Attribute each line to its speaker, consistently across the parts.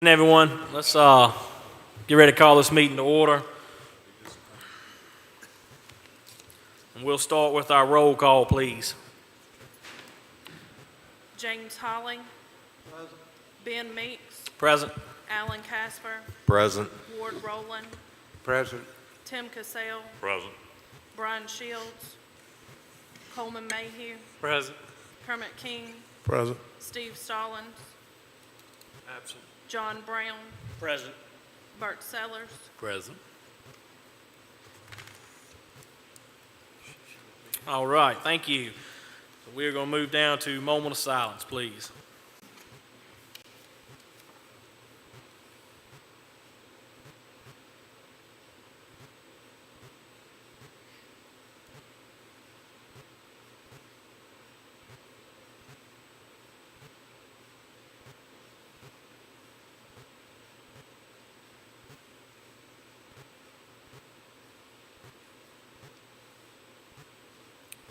Speaker 1: Everyone, let's get ready to call this meeting to order. And we'll start with our roll call, please.
Speaker 2: James Holly. Ben Meeks.
Speaker 1: Present.
Speaker 2: Alan Casper.
Speaker 3: Present.
Speaker 2: Ward Rowland.
Speaker 3: Present.
Speaker 2: Tim Cassell.
Speaker 3: Present.
Speaker 2: Brian Shields. Coleman Mayhew.
Speaker 1: Present.
Speaker 2: Kermit King.
Speaker 3: Present.
Speaker 2: Steve Stallings.
Speaker 1: Absent.
Speaker 2: John Brown.
Speaker 1: Present.
Speaker 2: Bert Sellers.
Speaker 3: Present.
Speaker 1: All right, thank you. So we're going to move down to moment of silence, please.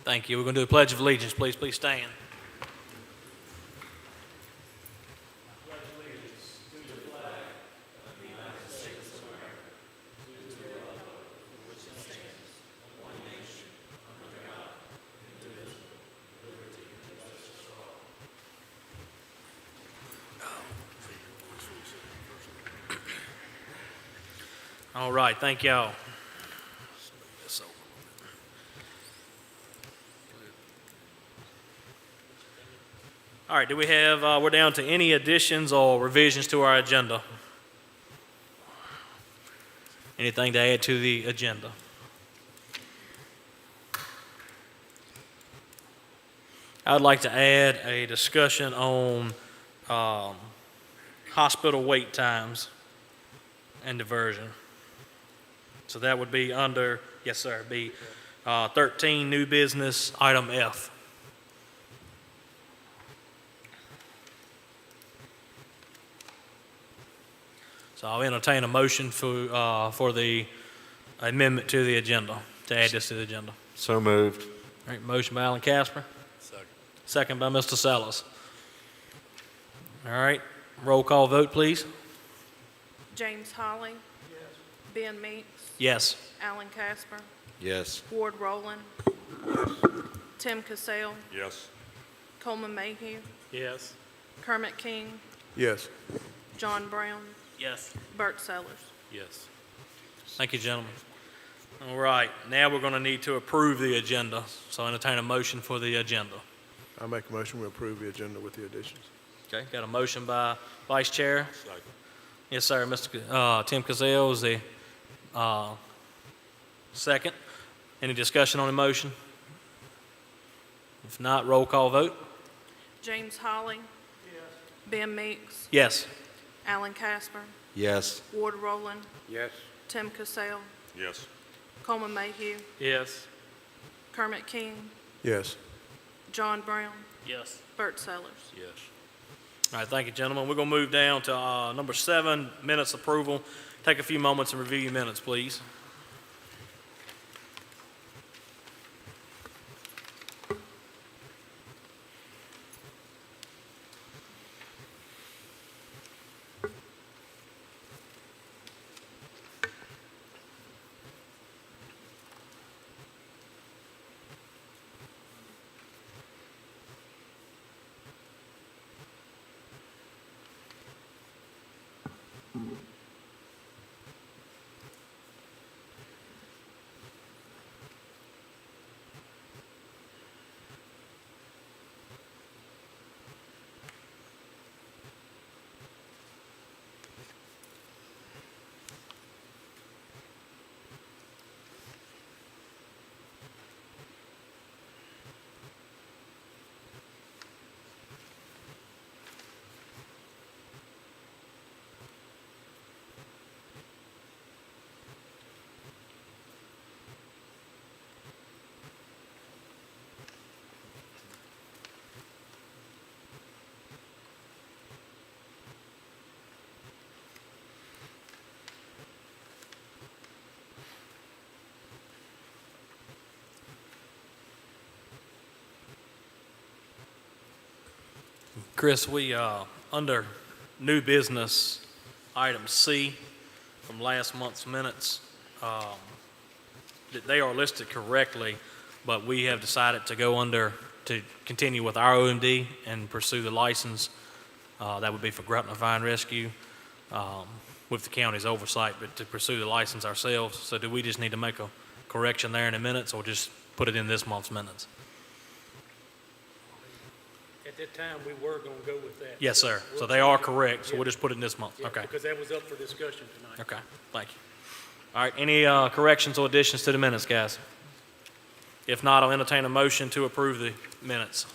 Speaker 1: Thank you. We're going to do a Pledge of Allegiance. Please stand. All right, thank y'all. All right, do we have, we're down to any additions or revisions to our agenda? Anything to add to the agenda? I'd like to add a discussion on hospital wait times and diversion. So that would be under, yes sir, be 13 new business, item F. So I'll entertain a motion for the amendment to the agenda, to add this to the agenda.
Speaker 3: So moved.
Speaker 1: All right, motion by Alan Casper.
Speaker 3: Second.
Speaker 1: Second by Mr. Sellers. All right, roll call vote, please.
Speaker 2: James Holly. Yes. Ben Meeks.
Speaker 1: Yes.
Speaker 2: Alan Casper.
Speaker 3: Yes.
Speaker 2: Ward Rowland. Tim Cassell.
Speaker 3: Yes.
Speaker 2: Coleman Mayhew.
Speaker 1: Yes.
Speaker 2: Kermit King.
Speaker 3: Yes.
Speaker 2: John Brown.
Speaker 1: Yes.
Speaker 2: Bert Sellers.
Speaker 3: Yes.
Speaker 1: Thank you, gentlemen. All right, now we're going to need to approve the agenda. So entertain a motion for the agenda.
Speaker 4: I make a motion we approve the agenda with the additions.
Speaker 1: Okay, got a motion by Vice Chair.
Speaker 3: Second.
Speaker 1: Yes, sir. Mr. Tim Cassell is the second. Any discussion on the motion? If not, roll call vote.
Speaker 2: James Holly. Yes. Ben Meeks.
Speaker 1: Yes.
Speaker 2: Alan Casper.
Speaker 3: Yes.
Speaker 2: Ward Rowland.
Speaker 3: Yes.
Speaker 2: Tim Cassell.
Speaker 3: Yes.
Speaker 2: Coleman Mayhew.
Speaker 1: Yes.
Speaker 2: Kermit King.
Speaker 4: Yes.
Speaker 2: John Brown.
Speaker 1: Yes.
Speaker 2: Bert Sellers.
Speaker 3: Yes.
Speaker 1: All right, thank you, gentlemen. We're going to move down to number 7, minutes approval. Take a few moments and review your minutes, please. Chris, we under new business, item C from last month's minutes. They are listed correctly, but we have decided to go under, to continue with our OMD and pursue the license. That would be for Gretna Fire and Rescue, with the county's oversight, but to pursue the license ourselves. So do we just need to make a correction there in the minutes, or just put it in this month's minutes?
Speaker 5: At that time, we were going to go with that.
Speaker 1: Yes, sir. So
Speaker 5: we'll
Speaker 1: they are
Speaker 5: change it.
Speaker 1: correct, so
Speaker 5: Yeah.
Speaker 1: we'll just put it in this month.
Speaker 5: Yeah,
Speaker 1: Okay.
Speaker 5: Because that was up for discussion tonight.
Speaker 1: Okay, thank you. All right, any corrections or additions to the minutes, guys? If not, I'll entertain a motion to approve the minutes.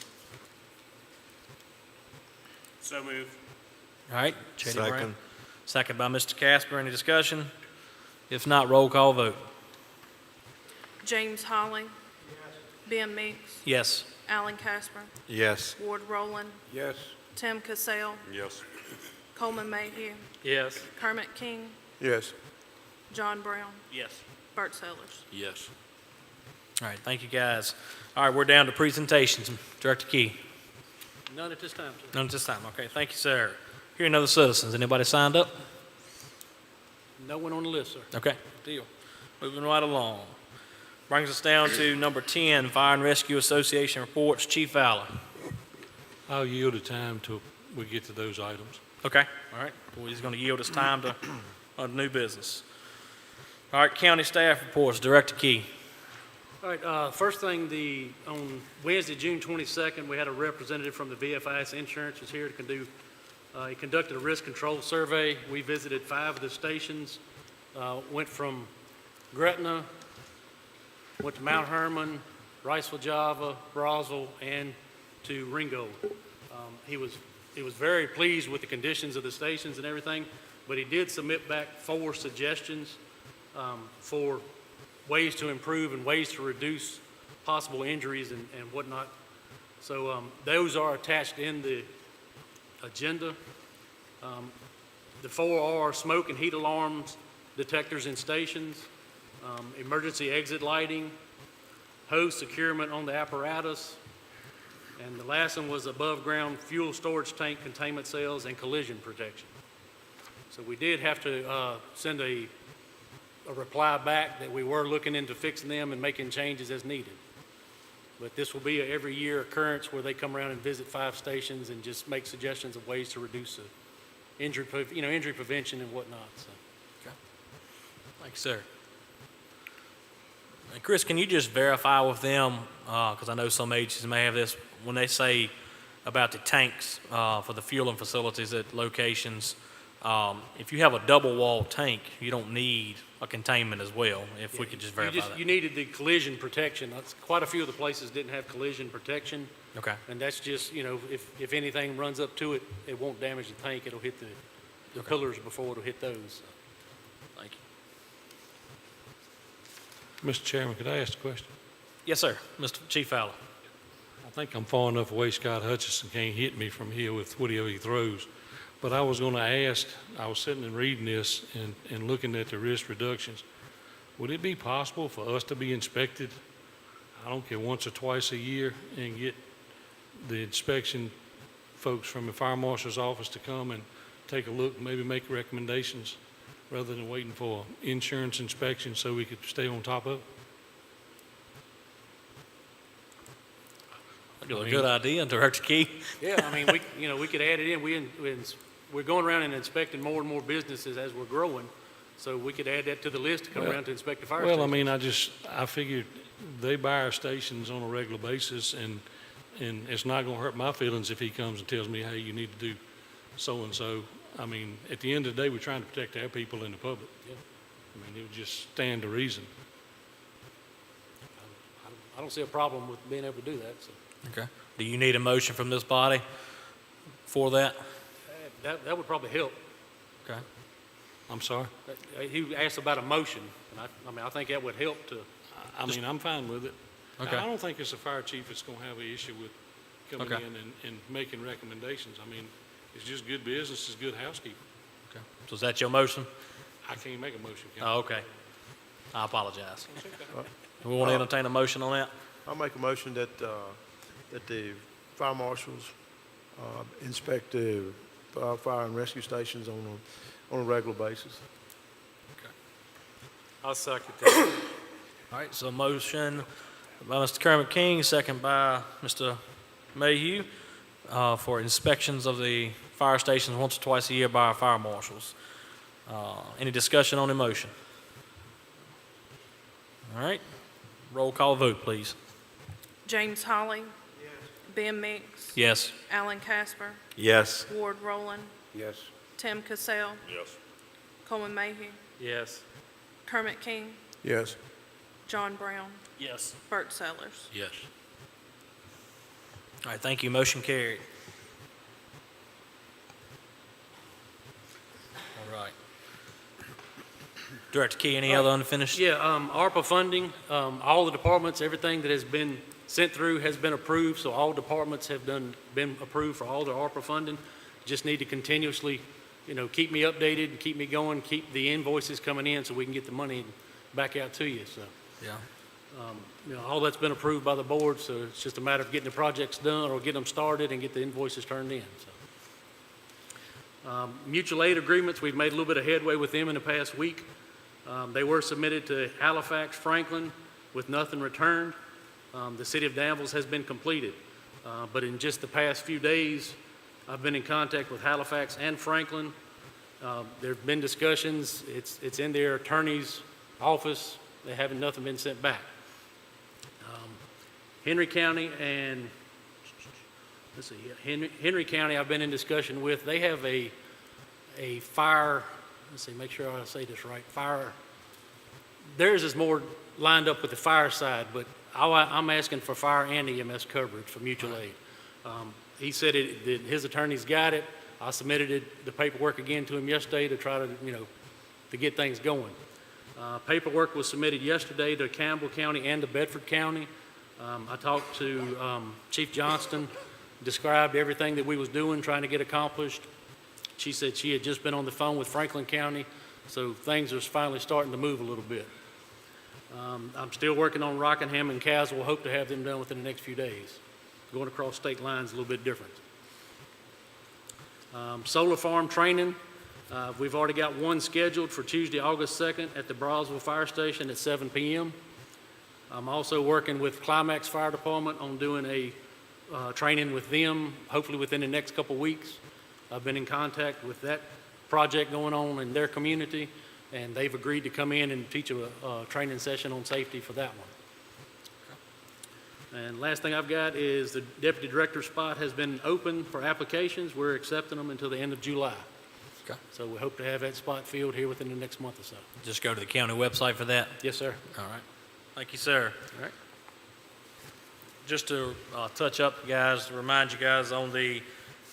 Speaker 5: So moved.
Speaker 1: All right, Chetty Brown.
Speaker 3: Second.
Speaker 1: Second by Mr. Casper. Any discussion? If not, roll call vote.
Speaker 2: James Holly. Ben Meeks.
Speaker 1: Yes.
Speaker 2: Alan Casper.
Speaker 3: Yes.
Speaker 2: Ward Rowland.
Speaker 4: Yes.
Speaker 2: Tim Cassell.
Speaker 3: Yes.
Speaker 2: Coleman Mayhew.
Speaker 5: Yes.
Speaker 2: Kermit King.
Speaker 4: Yes.
Speaker 2: John Brown.
Speaker 5: Yes.
Speaker 2: Bert Sellers.
Speaker 3: Yes.
Speaker 1: All right, thank you, guys. All right, we're down to presentations. Director Key.
Speaker 5: None at this time, sir.
Speaker 1: None at this time. Okay, thank you, sir. Hearing other citizens. Anybody signed up?
Speaker 5: No one on the list, sir.
Speaker 1: Okay, deal. Moving right along. Brings us down to number 10, Fire and Rescue Association reports. Chief Fowler.
Speaker 6: I'll yield the time till we get to those items.
Speaker 1: Okay, all right. Well, he's going to yield his time to new business. All right, county staff reports. Director Key.
Speaker 5: All right, first thing, on Wednesday, June 22nd, we had a representative from the VFIS Insurance was here to he conducted a risk control survey. We visited 5 of the stations, went from Gretna, went to Mount Herman, Riceville, Java, Roswell, and to Ringgold. He was very pleased with the conditions of the stations and everything, but he did submit back 4 suggestions for ways to improve and ways to reduce possible injuries and whatnot. So those are attached in the agenda. The 4 are smoke and heat alarms, detectors in stations, emergency exit lighting, hose securement on the apparatus, and the last one was above-ground fuel storage tank containment cells and collision protection. So we did have to send a reply back that we were looking into fixing them and making changes as needed. But this will be a every year occurrence where they come around and visit 5 stations and just make suggestions of ways to reduce the injury prevention and whatnot. So.
Speaker 1: Thank you, sir. And Chris, can you just verify with them, because I know some agencies may have this, when they say about the tanks for the fueling facilities at locations, if you have a double wall tank, you don't need a containment as well, if we could just verify that.
Speaker 5: You needed the collision protection. Quite a few of the places didn't have collision protection.
Speaker 1: Okay,
Speaker 5: And that's just, if anything runs up to it, it won't damage the tank. It'll hit the pillars before it'll hit those.
Speaker 1: thank you.
Speaker 6: Mr. Chairman, could I ask a question?
Speaker 1: Yes, sir. Mr. Chief Fowler.
Speaker 6: I think I'm far enough away Scott Hutchison can't hit me from here with whatever he throws. But I was going to ask, I was sitting and reading this and looking at the risk reductions. Would it be possible for us to be inspected, I don't care, once or twice a year, and get the inspection folks from the fire marshal's office to come and take a look, maybe make recommendations, rather than waiting for insurance inspection so we could stay on top of it?
Speaker 1: A good idea, Director Key.
Speaker 5: Yeah, I mean, we could add it in. We're going around and inspecting more and more businesses as we're growing, so we could add that to the list to come
Speaker 6: Well-
Speaker 5: around to inspect the fire
Speaker 6: Well, I
Speaker 5: station.
Speaker 6: mean, I figured they buy our stations on a regular basis, and it's not gonna hurt my feelings if he comes and tells me, hey, you need to do so-and-so. I mean, at the end of the day, we're trying to protect our people and the public.
Speaker 5: Yeah.
Speaker 6: I mean, it would just stand to reason.
Speaker 5: I don't see a problem with being able to do that, so.
Speaker 1: Okay. Do you need a motion from this body for that?
Speaker 5: That would probably help.
Speaker 1: Okay.
Speaker 6: I'm sorry?
Speaker 5: He asked about a motion, and I think that would help to,
Speaker 6: I mean, I'm fine with it.
Speaker 1: Okay.
Speaker 6: I don't think it's the fire chief that's gonna have an issue with coming
Speaker 1: Okay.
Speaker 6: in and making recommendations. I mean, it's just good business, it's good housekeeping.
Speaker 1: Okay. So is that your motion?
Speaker 6: I can't make a motion, can
Speaker 1: Oh, okay. I apologize. We want to entertain a motion on that?
Speaker 4: I'll make a motion that the fire marshals inspect the fire and rescue stations on a regular basis.
Speaker 3: I'll second that.
Speaker 1: All right, so motion by Mr. Kermit King, second by Mr. Mayhew, for inspections of the fire stations once or twice a year by our fire marshals. Any discussion on the motion? All right, roll call vote, please.
Speaker 2: James Holly. Ben Mix.
Speaker 1: Yes.
Speaker 2: Alan Casper.
Speaker 3: Yes.
Speaker 2: Ward Roland.
Speaker 4: Yes.
Speaker 2: Tim Cassell.
Speaker 3: Yes.
Speaker 2: Coleman Mayhew.
Speaker 5: Yes.
Speaker 2: Kermit King.
Speaker 4: Yes.
Speaker 2: John Brown.
Speaker 1: Yes.
Speaker 2: Bert Sellers.
Speaker 3: Yes.
Speaker 1: All right, thank you. Motion carried. All right. Director Key, any other unfinished?
Speaker 5: Yeah, ARPA funding, all the departments, everything that has been sent through has been approved, so all departments have been approved for all their ARPA funding. Just need to continuously, keep me updated, keep me going, keep the invoices coming in so we can get the money back out to you, so.
Speaker 1: Yeah.
Speaker 5: All that's been approved by the board, so it's just a matter of getting the projects done or getting them started and get the invoices turned in, so. Mutual aid agreements, we've made a little bit of headway with them in the past week. They were submitted to Halifax, Franklin, with nothing returned. The city of Danville has been completed. But in just the past few days, I've been in contact with Halifax and Franklin. There have been discussions. It's in their attorney's office. They haven't, nothing been sent back. Henry County and, Henry County I've been in discussion with. They have a fire, make sure I say this right, theirs is more lined up with the fire side, but I'm asking for fire and EMS coverage for mutual aid. He said that his attorney's got it. I submitted the paperwork again to him yesterday to try to, to get things going. Paperwork was submitted yesterday to Campbell County and to Bedford County. I talked to Chief Johnston, described everything that we was doing, trying to get accomplished. She said she had just been on the phone with Franklin County, so things are finally starting to move a little bit. I'm still working on Rockingham and Caswell. Hope to have them done within the next few days. Going across state lines is a little bit different. Solar farm training. We've already got one scheduled for Tuesday, August 2nd at the Brownsville Fire Station at 7 p.m. I'm also working with Climax Fire Department on doing a training with them, hopefully within the next couple weeks. I've been in contact with that project going on in their community, and they've agreed to come in and teach a training session on safety for that one. And last thing I've got is the deputy director spot has been open for applications. We're accepting them until the end of July.
Speaker 1: Okay.
Speaker 5: So we hope to have that spot filled here within the next month or so.
Speaker 1: Just go to the county website for that.
Speaker 5: Yes, sir.
Speaker 1: All right. Thank you, sir.
Speaker 5: All right.
Speaker 1: Just to touch up, guys, to remind you guys on the,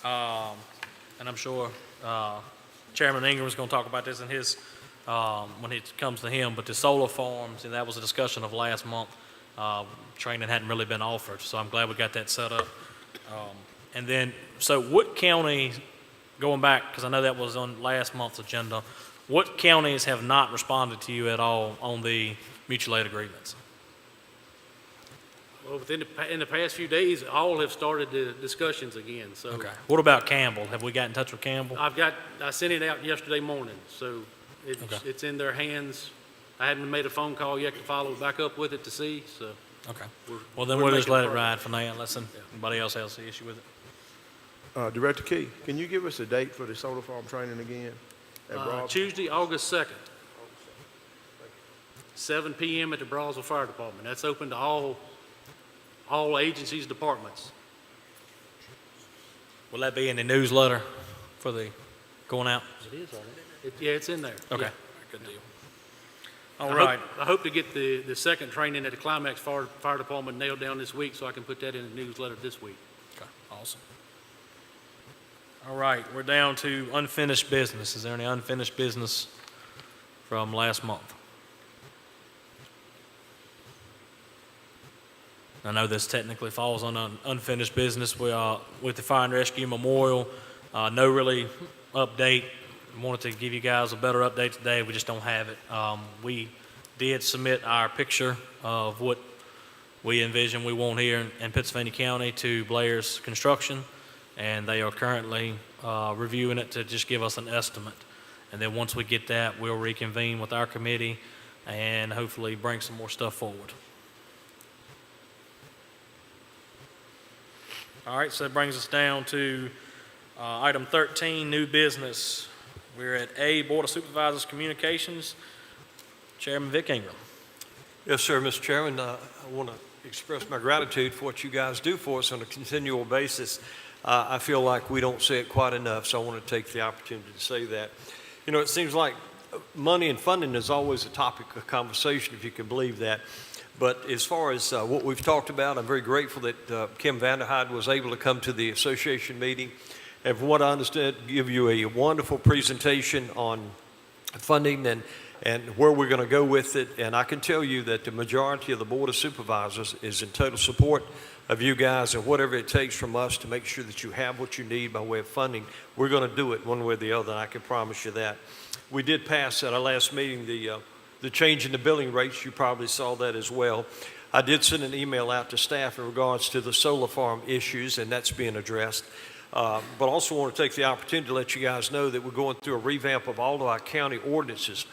Speaker 1: and I'm sure Chairman Ingram's going to talk about this in his, when it comes to him, but the solar farms, and that was a discussion of last month. Training hadn't really been offered, so I'm glad we got that set up. And then, so what county, going back, because I know that was on last month's agenda, what counties have not responded to you at all on the mutual aid agreements?
Speaker 5: Well, in the past few days, all have started the discussions again. So
Speaker 1: Okay. What about Campbell? Have we got in touch with Campbell?
Speaker 5: I sent it out yesterday morning, so
Speaker 1: Okay.
Speaker 5: it's in their hands. I hadn't made a phone call yet to follow back up with it to see, so.
Speaker 1: Okay.
Speaker 5: we're-
Speaker 1: Well, then
Speaker 5: we're
Speaker 1: we'll just
Speaker 5: making
Speaker 1: let it
Speaker 5: progress.
Speaker 1: ride for now, unless anybody else has the issue with it.
Speaker 4: Director Key, can you give us a date for the solar farm training again? At Brownsville?
Speaker 5: Tuesday, August 2nd. 7 p.m. at the Brownsville Fire Department. That's open to all agencies, departments.
Speaker 1: Will that be in the newsletter for the going out?
Speaker 5: It is, already. Yeah, it's in there.
Speaker 1: Okay.
Speaker 5: Yeah.
Speaker 1: Good deal.
Speaker 5: I
Speaker 1: All
Speaker 5: hope-
Speaker 1: right.
Speaker 5: I hope to get the second training at the Climax Fire Department nailed down this week so I can put that in the newsletter this week.
Speaker 1: Okay. Awesome. All right. We're down to unfinished business. Is there any unfinished business from last month? I know this technically falls on unfinished business. We are with the Fire and Rescue Memorial. No really update. Wanted to give you guys a better update today. We just don't have it. We did submit our picture of what we envision we want here in Pittsylvania County to Blair's Construction. and they are currently reviewing it to just give us an estimate. And then once we get that, we'll reconvene with our committee and hopefully bring some more stuff forward. All right, so that brings us down to item 13, new business. We're at A, Board of Supervisors Communications. Chairman Vic Ingram.
Speaker 7: Yes, sir, Mr. Chairman. I want to express my gratitude for what you guys do for us on a continual basis. I feel like we don't say it quite enough, so I want to take the opportunity to say that. You know, it seems like money and funding is always a topic of conversation, if you can believe that. But as far as what we've talked about, I'm very grateful that Kim Vanderhyde was able to come to the association meeting. And from what I understood, give you a wonderful presentation on funding and where we're going to go with it. And I can tell you that the majority of the Board of Supervisors is in total support of you guys and whatever it takes from us to make sure that you have what you need by way of funding. We're going to do it one way or the other, and I can promise you that. We did pass at our last meeting the change in the billing rates. You probably saw that as well. I did send an email out to staff in regards to the solar farm issues, and that's being addressed. But also want to take the opportunity to let you guys know that we're going through a revamp of all of our county ordinances.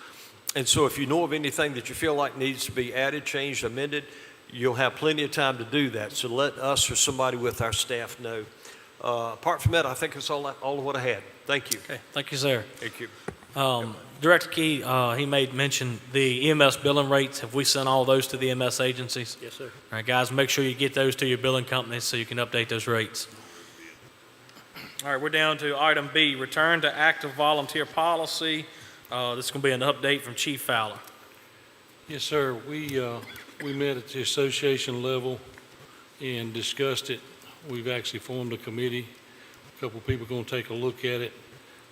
Speaker 7: And so if you know of anything that you feel like needs to be added, changed, amended, you'll have plenty of time to do that. So let us or somebody with our staff know. Apart from that, I think that's all of what I had. Thank you.
Speaker 1: Okay, thank you, sir.
Speaker 7: Thank you.
Speaker 1: Director Key, he made mention the EMS billing rates. Have we sent all those to the EMS agencies?
Speaker 5: Yes, sir.
Speaker 1: All right, guys, make sure you get those to your billing companies so you can update those rates. All right, we're down to item B, return to active volunteer policy. This is going to be an update from Chief Fowler.
Speaker 6: Yes, sir. We met at the association level and discussed it. We've actually formed a committee. A couple of people are going to take a look at it.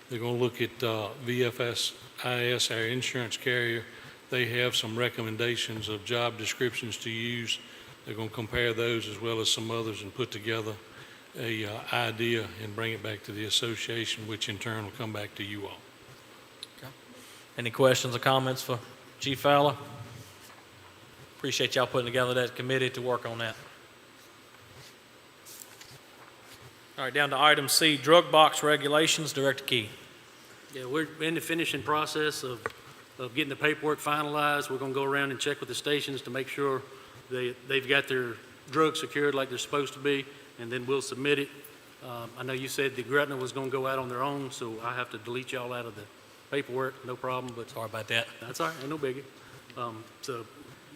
Speaker 6: They're going to look at VFSIS, our insurance carrier. They have some recommendations of job descriptions to use. They're going to compare those as well as some others and put together a idea and bring it back to the association, which in turn will come back to you all.
Speaker 1: Okay. Any questions or comments for Chief Fowler? Appreciate y'all putting together that committee to work on that. All right, down to item C, drug box regulations. Director Key.
Speaker 5: Yeah, we're in the finishing process of getting the paperwork finalized. We're going to go around and check with the stations to make sure they've got their drugs secured like they're supposed to be, and then we'll submit it. I know you said the Gretna was going to go out on their own, so I have to delete y'all out of the paperwork, no problem, but
Speaker 1: Sorry about that.
Speaker 5: that's all right, ain't no biggie. So,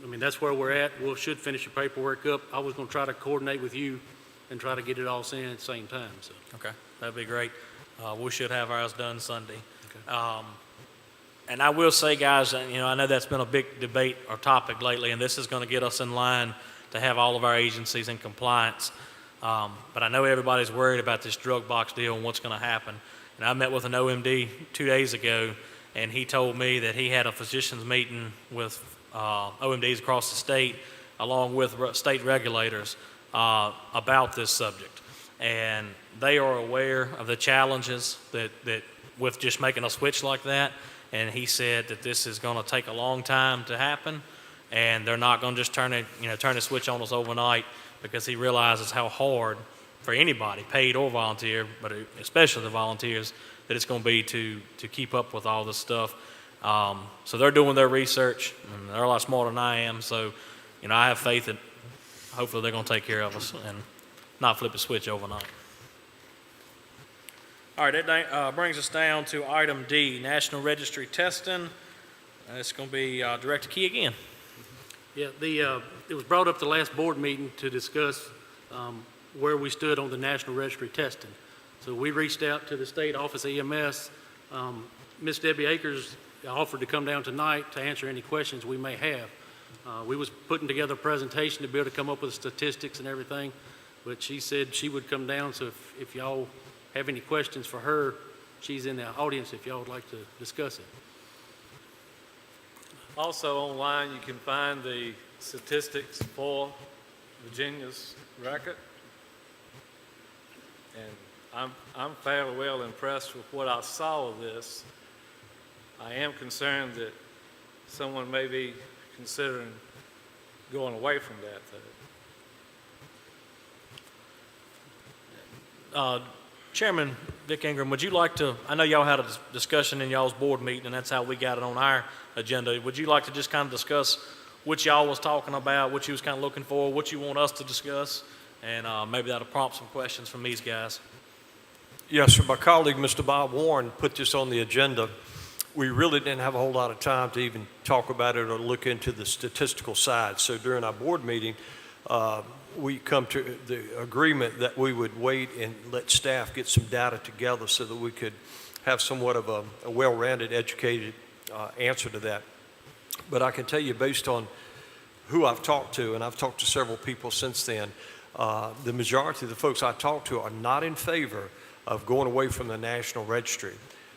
Speaker 5: I mean, that's where we're at. We should finish the paperwork up. I was going to try to coordinate with you and try to get it all sent at the same time, so.
Speaker 1: Okay, that'd be great. We should have ours done Sunday.
Speaker 5: Okay.
Speaker 1: And I will say, guys, you know, I know that's been a big debate or topic lately, and this is going to get us in line to have all of our agencies in compliance. But I know everybody's worried about this drug box deal and what's going to happen. And I met with an OMD 2 days ago, and he told me that he had a physicians meeting with OMDs across the state, along with state regulators, about this subject. And they are aware of the challenges that with just making a switch like that. And he said that this is going to take a long time to happen, and they're not going to just turn the switch on us overnight, because he realizes how hard for anybody, paid or volunteer, but especially the volunteers, that it's going to be to keep up with all this stuff. So they're doing their research, and they're a lot smarter than I am. So, you know, I have faith that hopefully they're going to take care of us and not flip a switch overnight. All right, that brings us down to item D, National Registry testing. It's going to be Director Key again.
Speaker 5: Yeah, it was brought up the last board meeting to discuss where we stood on the National Registry testing. So we reached out to the state office EMS. Ms. Debbie Akers offered to come down tonight to answer any questions we may have. We was putting together a presentation to be able to come up with statistics and everything, but she said she would come down, so if y'all have any questions for her, she's in the audience if y'all would like to discuss it.
Speaker 8: Also online, you can find the statistics for Virginia's record. And I'm fairly well impressed with what I saw of this. I am concerned that someone may be considering going away from that, though.
Speaker 1: Chairman Vic Ingram, would you like to, I know y'all had a discussion in y'all's board meeting, and that's how we got it on our agenda. Would you like to just kind of discuss what y'all was talking about, what you was kind of looking for, what you want us to discuss, and maybe that'll prompt some questions from these guys?
Speaker 7: Yes, sir. My colleague, Mr. Bob Warren, put this on the agenda. We really didn't have a whole lot of time to even talk about it or look into the statistical side. So during our board meeting, we come to the agreement that we would wait and let staff get some data together so that we could have somewhat of a well-rounded, educated answer to that. But I can tell you, based on who I've talked to, and I've talked to several people since then, the majority of the folks I talked to are not in favor of going away from the National Registry.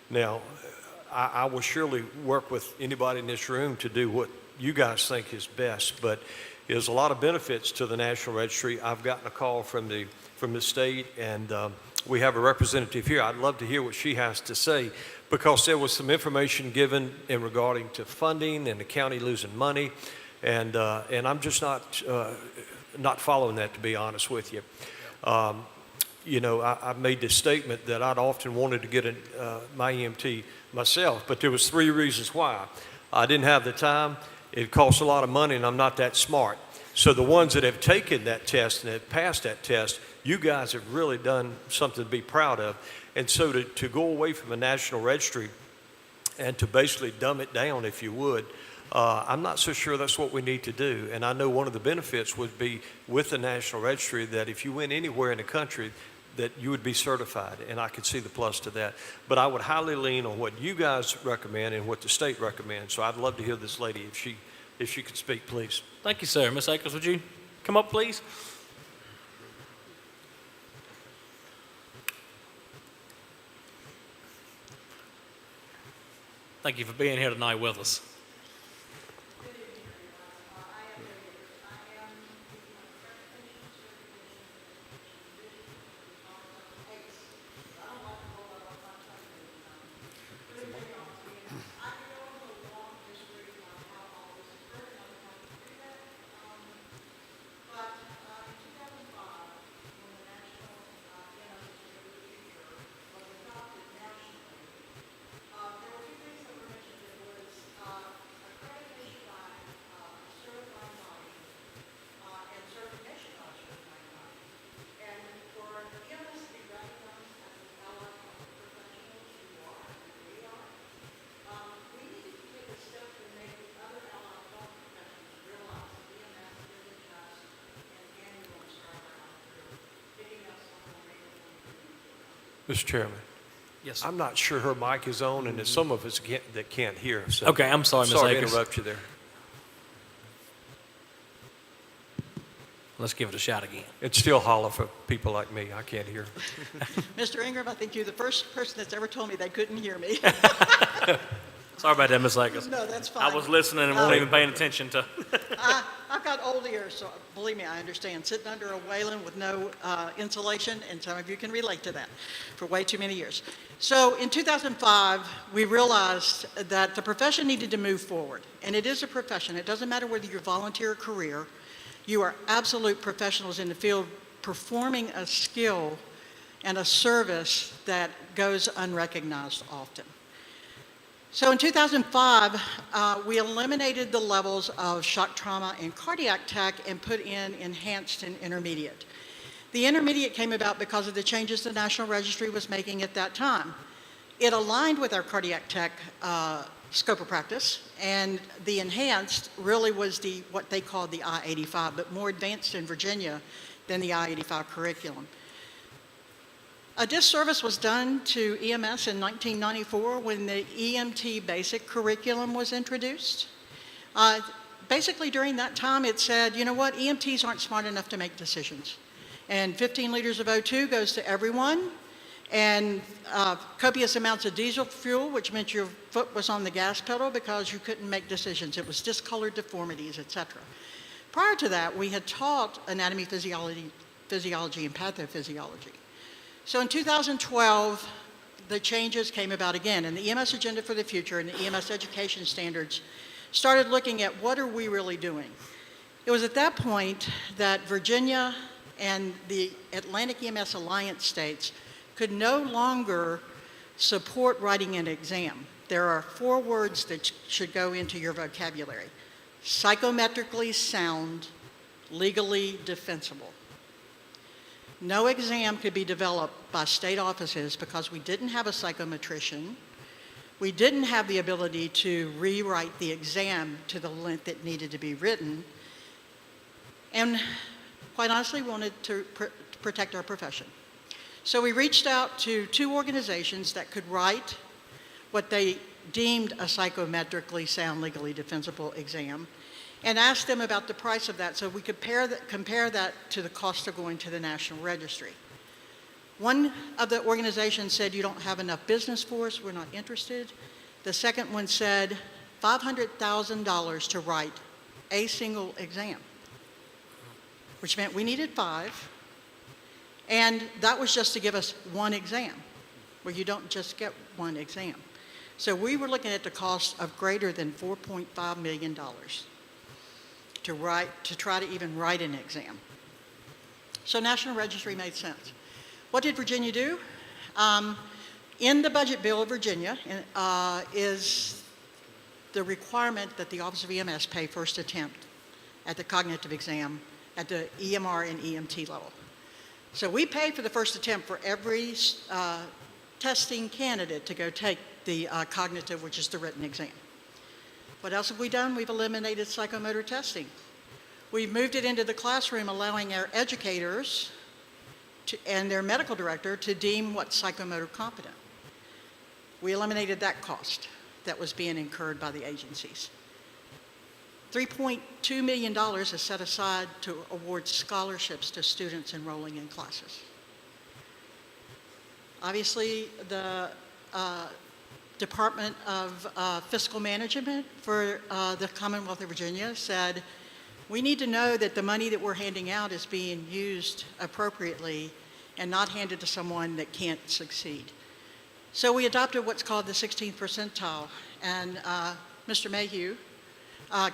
Speaker 7: Now, I will surely work with anybody in this room to do what you guys think is best, but there's a lot of benefits to the National Registry. I've gotten a call from the state, and we have a representative here. I'd love to hear what she has to say, because there was some information given in regarding to funding and the county losing money, and I'm just not following that, to be honest with you. You know, I made this statement that I'd often wanted to get my EMT myself, but there was 3 reasons why. I didn't have the time, it costs a lot of money, and I'm not that smart. So the ones that have taken that test and have passed that test, you guys have really done something to be proud of. And so to go away from a national registry and to basically dumb it down, if you would, I'm not so sure that's what we need to do. And I know one of the benefits would be with the National Registry that if you went anywhere in the country, that you would be certified, and I could see the plus to that. But I would highly lean on what you guys recommend and what the state recommends. So I'd love to hear this lady, if she could speak, please.
Speaker 1: Thank you, sir. Ms. Akers, would you come up, please? Thank you for being here tonight with us.
Speaker 7: Mr. Chairman,
Speaker 1: Yes, sir.
Speaker 7: I'm not sure her mic is on, and there's some of us that can't hear. So
Speaker 1: Okay, I'm sorry, Ms.
Speaker 7: sorry to
Speaker 1: Akers.
Speaker 7: interrupt you there.
Speaker 1: Let's give it a shot again.
Speaker 7: It's still hollow for people like me. I can't hear.
Speaker 9: Mr. Ingram, I think you're the first person that's ever told me they couldn't hear me.
Speaker 1: Sorry about that, Ms. Akers.
Speaker 9: No, that's
Speaker 1: I
Speaker 9: fine.
Speaker 1: was listening and wasn't even paying attention to.
Speaker 9: I've got old ears, so believe me, I understand. Sitting under a Wayland with no insulation, and some of you can relate to that, for way too many years. So in 2005, we realized that the profession needed to move forward. And it is a profession. It doesn't matter whether you're volunteer or career. You are absolute professionals in the field performing a skill and a service that goes unrecognized often. So in 2005, we eliminated the levels of shock trauma and cardiac tech and put in enhanced and intermediate. The intermediate came about because of the changes the National Registry was making at that time. It aligned with our cardiac tech scope of practice, and the enhanced really was what they called the I-85, but more advanced in Virginia than the I-85 curriculum. A disservice was done to EMS in 1994 when the EMT basic curriculum was introduced. Basically during that time it said, you know what, EMTs aren't smart enough to make decisions. And 15 liters of O2 goes to everyone, and copious amounts of diesel fuel, which meant your foot was on the gas pedal because you couldn't make decisions. It was discolored deformities, etc. Prior to that, we had taught anatomy, physiology, and pathophysiology. So in 2012, the changes came about again, and the EMS Agenda for the Future and the EMS Education Standards started looking at what are we really doing. It was at that point that Virginia and the Atlantic EMS Alliance states could no longer support writing an exam. There are 4 words that should go into your vocabulary: psychometrically sound, legally defensible. No exam could be developed by state offices because we didn't have a psychometrician. We didn't have the ability to rewrite the exam to the length it needed to be written. And quite honestly, we wanted to protect our profession. So we reached out to 2 organizations that could write what they deemed a psychometrically sound, legally defensible exam, and asked them about the price of that so we could compare that to the cost of going to the National Registry. One of the organizations said, "You don't have enough business for us, we're not interested." The second one said, $500,000 to write a single exam, which meant we needed 5, and that was just to give us 1 exam, where you don't just get 1 exam. So we were looking at the cost of greater than $4.5 million to try to even write an exam. So National Registry made sense. What did Virginia do? In the budget bill of Virginia is the requirement that the Office of EMS pay first attempt at the cognitive exam at the EMR and EMT level. So we pay for the first attempt for every testing candidate to go take the cognitive, which is the written exam. What else have we done? We've eliminated psychomotor testing. We've moved it into the classroom, allowing our educators and their medical director to deem what's psychomotor competent. We eliminated that cost that was being incurred by the agencies. $3.2 million is set aside to award scholarships to students enrolling in classes. Obviously, the Department of Fiscal Management for the Commonwealth of Virginia said, we need to know that the money that we're handing out is being used appropriately and not handed to someone that can't succeed. So we adopted what's called the 16th percentile, and Mr. Mayhew,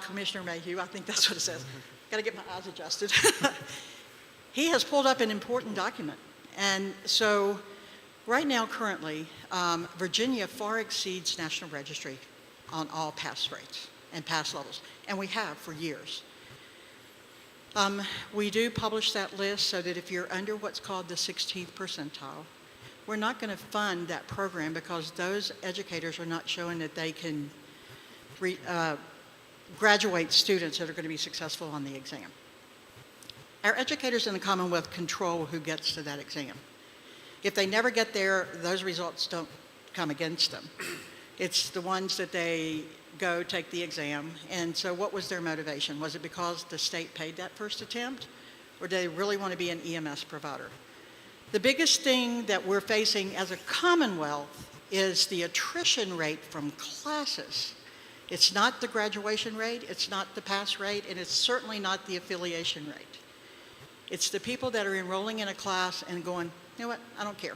Speaker 9: Commissioner Mayhew, I think that's what it says. Got to get my eyes adjusted. He has pulled up an important document. And so right now, currently, Virginia far exceeds National Registry on all pass rates and pass levels, and we have for years. We do publish that list so that if you're under what's called the 16th percentile, we're not going to fund that program because those educators are not showing that they can graduate students that are going to be successful on the exam. Our educators in the Commonwealth control who gets to that exam. If they never get there, those results don't come against them. It's the ones that they go take the exam. And so what was their motivation? Was it because the state paid that first attempt? Or do they really want to be an EMS provider? The biggest thing that we're facing as a Commonwealth is the attrition rate from classes. It's not the graduation rate, it's not the pass rate, and it's certainly not the affiliation rate. It's the people that are enrolling in a class and going, you know what, I don't care.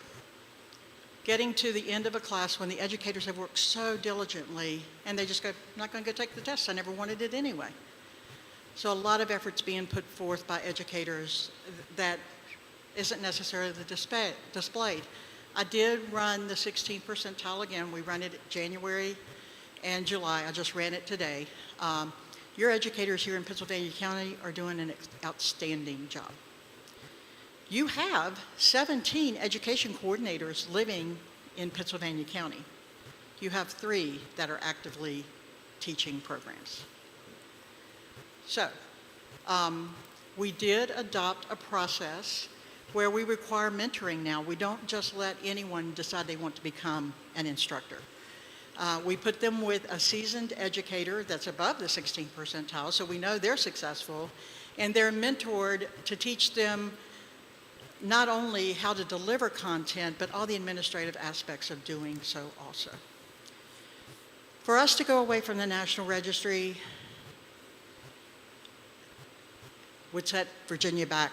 Speaker 9: Getting to the end of a class when the educators have worked so diligently and they just go, I'm not going to go take the test, I never wanted it anyway. So a lot of effort's being put forth by educators that isn't necessarily displayed. I did run the 16th percentile again. We run it in January and July. I just ran it today. Your educators here in Pennsylvania County are doing an outstanding job. You have 17 education coordinators living in Pennsylvania County. You have 3 that are actively teaching programs. So, we did adopt a process where we require mentoring now. We don't just let anyone decide they want to become an instructor. We put them with a seasoned educator that's above the 16th percentile, so we know they're successful, and they're mentored to teach them not only how to deliver content, but all the administrative aspects of doing so also. For us to go away from the National Registry would set Virginia back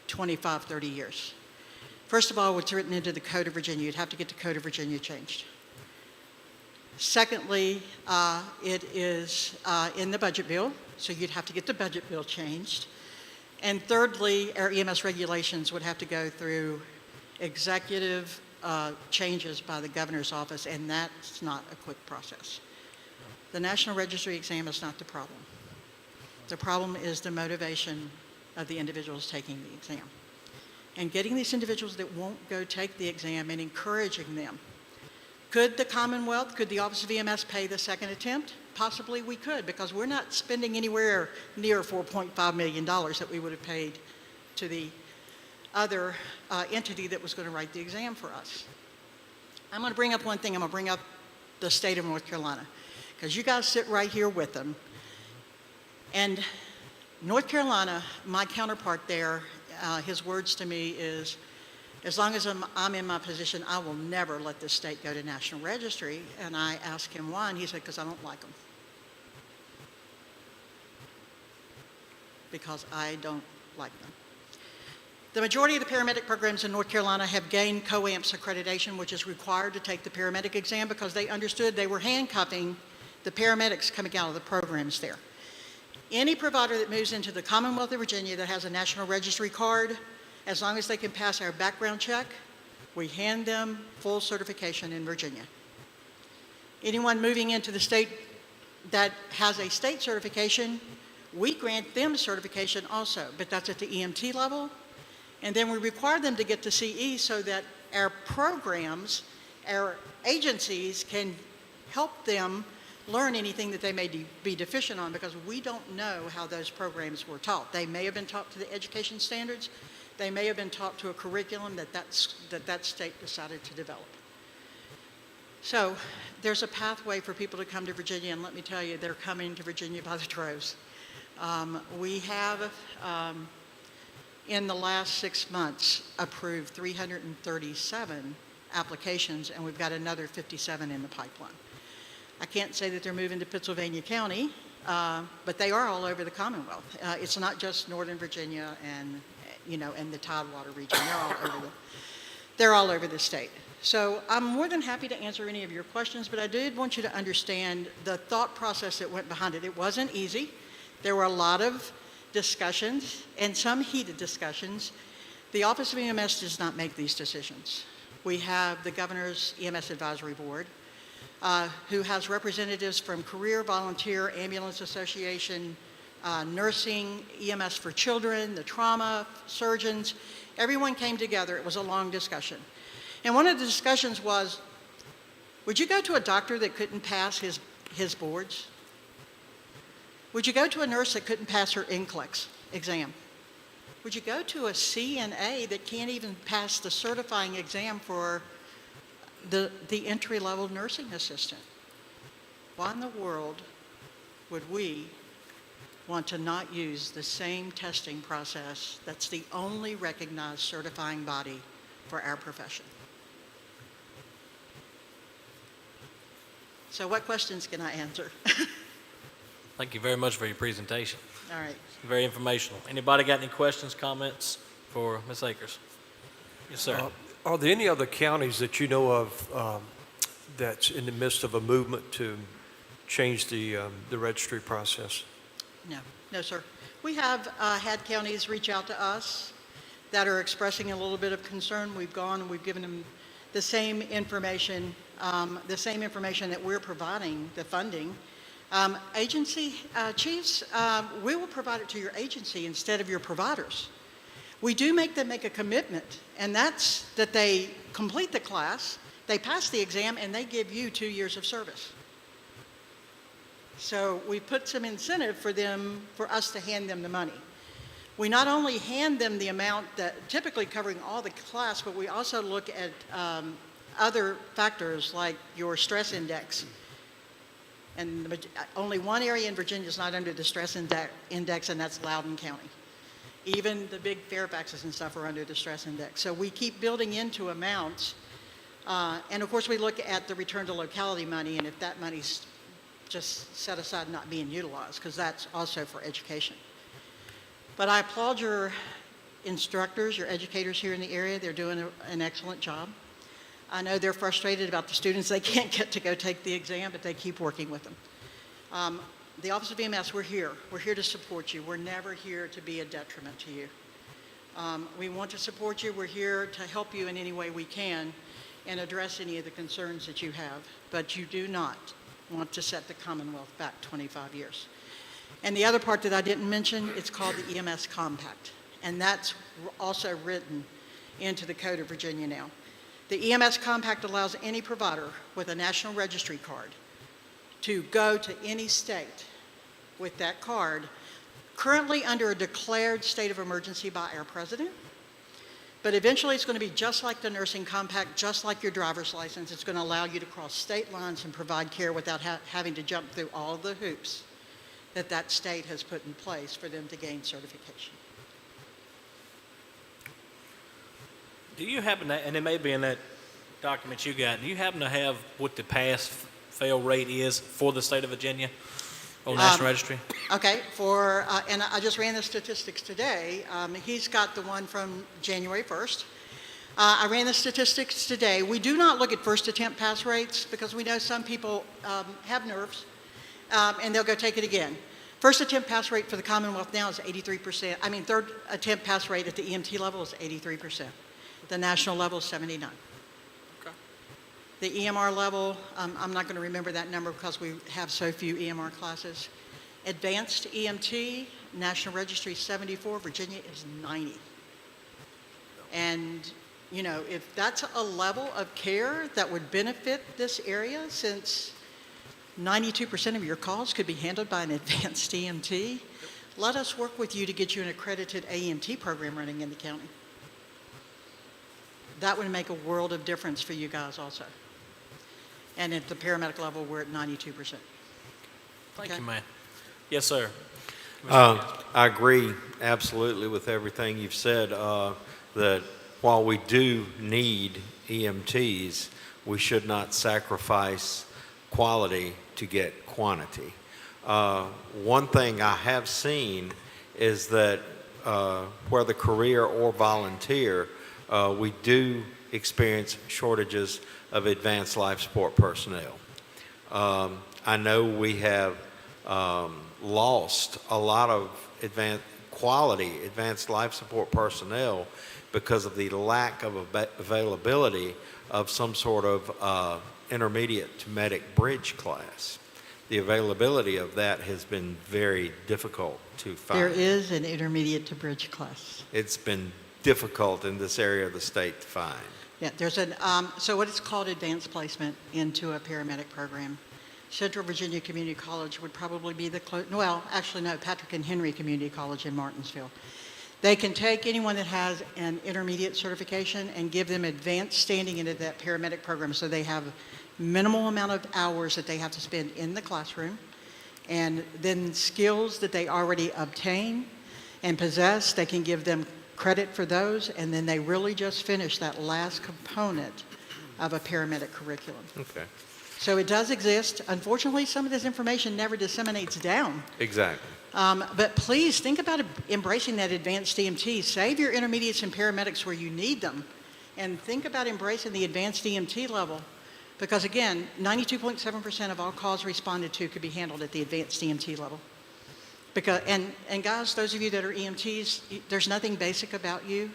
Speaker 9: 25, 30 years. First of all, what's written into the Code of Virginia, you'd have to get the Code of Virginia changed. Secondly, it is in the budget bill, so you'd have to get the budget bill changed. And thirdly, our EMS regulations would have to go through executive changes by the governor's office, and that's not a quick process. The National Registry exam is not the problem. The problem is the motivation of the individuals taking the exam. And getting these individuals that won't go take the exam and encouraging them. Could the Commonwealth, could the Office of EMS pay the second attempt? Possibly we could, because we're not spending anywhere near $4.5 million that we would have paid to the other entity that was going to write the exam for us. I'm going to bring up one thing. I'm going to bring up the state of North Carolina, because you guys sit right here with them. And North Carolina, my counterpart there, his words to me is, as long as I'm in my position, I will never let this state go to National Registry. And I asked him why, and he said, because I don't like them. Because I don't like them. The majority of the paramedic programs in North Carolina have gained COAMPS accreditation, which is required to take the paramedic exam because they understood they were handcuffing the paramedics coming out of the programs there. Any provider that moves into the Commonwealth of Virginia that has a National Registry card, as long as they can pass our background check, we hand them full certification in Virginia. Anyone moving into the state that has a state certification, we grant them certification also, but that's at the EMT level. And then we require them to get to CE so that our programs, our agencies can help them learn anything that they may be deficient on, because we don't know how those programs were taught. They may have been taught to the education standards. They may have been taught to a curriculum that state decided to develop. So there's a pathway for people to come to Virginia, and let me tell you, they're coming to Virginia by the droves. We have, in the last 6 months, approved 337 applications, and we've got another 57 in the pipeline. I can't say that they're moving to Pittsylvania County, but they are all over the Commonwealth. It's not just Northern Virginia and, and the Tidewater region. They're all over the state. So I'm more than happy to answer any of your questions, but I did want you to understand the thought process that went behind it. It wasn't easy. There were a lot of discussions, and some heated discussions. The Office of EMS does not make these decisions. We have the Governor's EMS Advisory Board, who has representatives from Career, Volunteer, Ambulance Association, nursing, EMS for children, the trauma, surgeons. Everyone came together. It was a long discussion. And one of the discussions was, would you go to a doctor that couldn't pass his boards? Would you go to a nurse that couldn't pass her NCLEX exam? Would you go to a CNA that can't even pass the certifying exam for the entry-level nursing assistant? Why in the world would we want to not use the same testing process that's the only recognized certifying body for our profession? So what questions can I answer?
Speaker 1: Thank you very much for your presentation.
Speaker 9: All right.
Speaker 1: Very informational. Anybody got any questions, comments for Ms. Akers? Yes, sir.
Speaker 7: Are there any other counties that you know of that's in the midst of a movement to change the registry process?
Speaker 9: No, sir. We have had counties reach out to us that are expressing a little bit of concern. We've gone and we've given them the same information that we're providing, the funding. Agency chiefs, we will provide it to your agency instead of your providers. We do make them make a commitment, and that's that they complete the class, they pass the exam, and they give you 2 years of service. So we put some incentive for us to hand them the money. We not only hand them the amount that typically covering all the class, but we also look at other factors like your stress index. And only one area in Virginia is not under the stress index, and that's Loudoun County. Even the big Fairfaxes and stuff are under the stress index. So we keep building into amounts. And of course, we look at the return to locality money, and if that money's just set aside not being utilized, because that's also for education. But I applaud your instructors, your educators here in the area. They're doing an excellent job. I know they're frustrated about the students they can't get to go take the exam, but they keep working with them. The Office of EMS, we're here. We're here to support you. We're never here to be a detriment to you. We want to support you. We're here to help you in any way we can and address any of the concerns that you have, but you do not want to set the Commonwealth back 25 years. And the other part that I didn't mention, it's called the EMS Compact, and that's also written into the Code of Virginia now. The EMS Compact allows any provider with a National Registry card to go to any state with that card, currently under a declared state of emergency by our president. But eventually it's going to be just like the nursing compact, just like your driver's license. It's going to allow you to cross state lines and provide care without having to jump through all the hoops that that state has put in place for them to gain certification.
Speaker 1: Do you happen to, and it may be in that document you got, do you happen to have what the pass-fail rate is for the state of Virginia on National Registry?
Speaker 9: Okay, and I just ran the statistics today. He's got the one from January 1st. I ran the statistics today. We do not look at first attempt pass rates because we know some people have nerves and they'll go take it again. First attempt pass rate for the Commonwealth now is 83%. Third attempt pass rate at the EMT level is 83%. The national level is 79.
Speaker 1: Okay.
Speaker 9: The EMR level, I'm not going to remember that number because we have so few EMR classes. Advanced EMT, National Registry 74, Virginia is 90. And, you know, if that's a level of care that would benefit this area, since 92% of your calls could be handled by an advanced EMT, let us work with you to get you an accredited AEMT program running in the county. That would make a world of difference for you guys also. And at the paramedic level, we're at 92%.
Speaker 1: Thank
Speaker 9: Okay.
Speaker 1: you, man. Yes, sir.
Speaker 3: I agree absolutely with everything you've said, that while we do need EMTs, we should not sacrifice quality to get quantity. One thing I have seen is that whether career or volunteer, we do experience shortages of advanced life support personnel. I know we have lost a lot of advanced life support personnel because of the lack of availability of some sort of intermediate to medic bridge class. The availability of that has been very difficult to find.
Speaker 9: There is an intermediate to bridge class.
Speaker 3: It's been difficult in this area of the state to find.
Speaker 9: Yeah, there's so what is called advanced placement into a paramedic program. Central Virginia Community College would probably be Patrick and Henry Community College in Martinsville. They can take anyone that has an intermediate certification and give them advanced standing into that paramedic program, so they have minimal amount of hours that they have to spend in the classroom, and then skills that they already obtain and possess, they can give them credit for those, and then they really just finish that last component of a paramedic curriculum.
Speaker 3: Okay.
Speaker 9: So it does exist. Unfortunately, some of this information never disseminates down.
Speaker 3: Exactly.
Speaker 9: But please think about embracing that advanced EMT. Save your intermediates and paramedics where you need them, and think about embracing the advanced EMT level, because again, 92.7% of all calls responded to could be handled at the advanced EMT level. Because, and guys, those of you that are EMTs, there's nothing basic about you.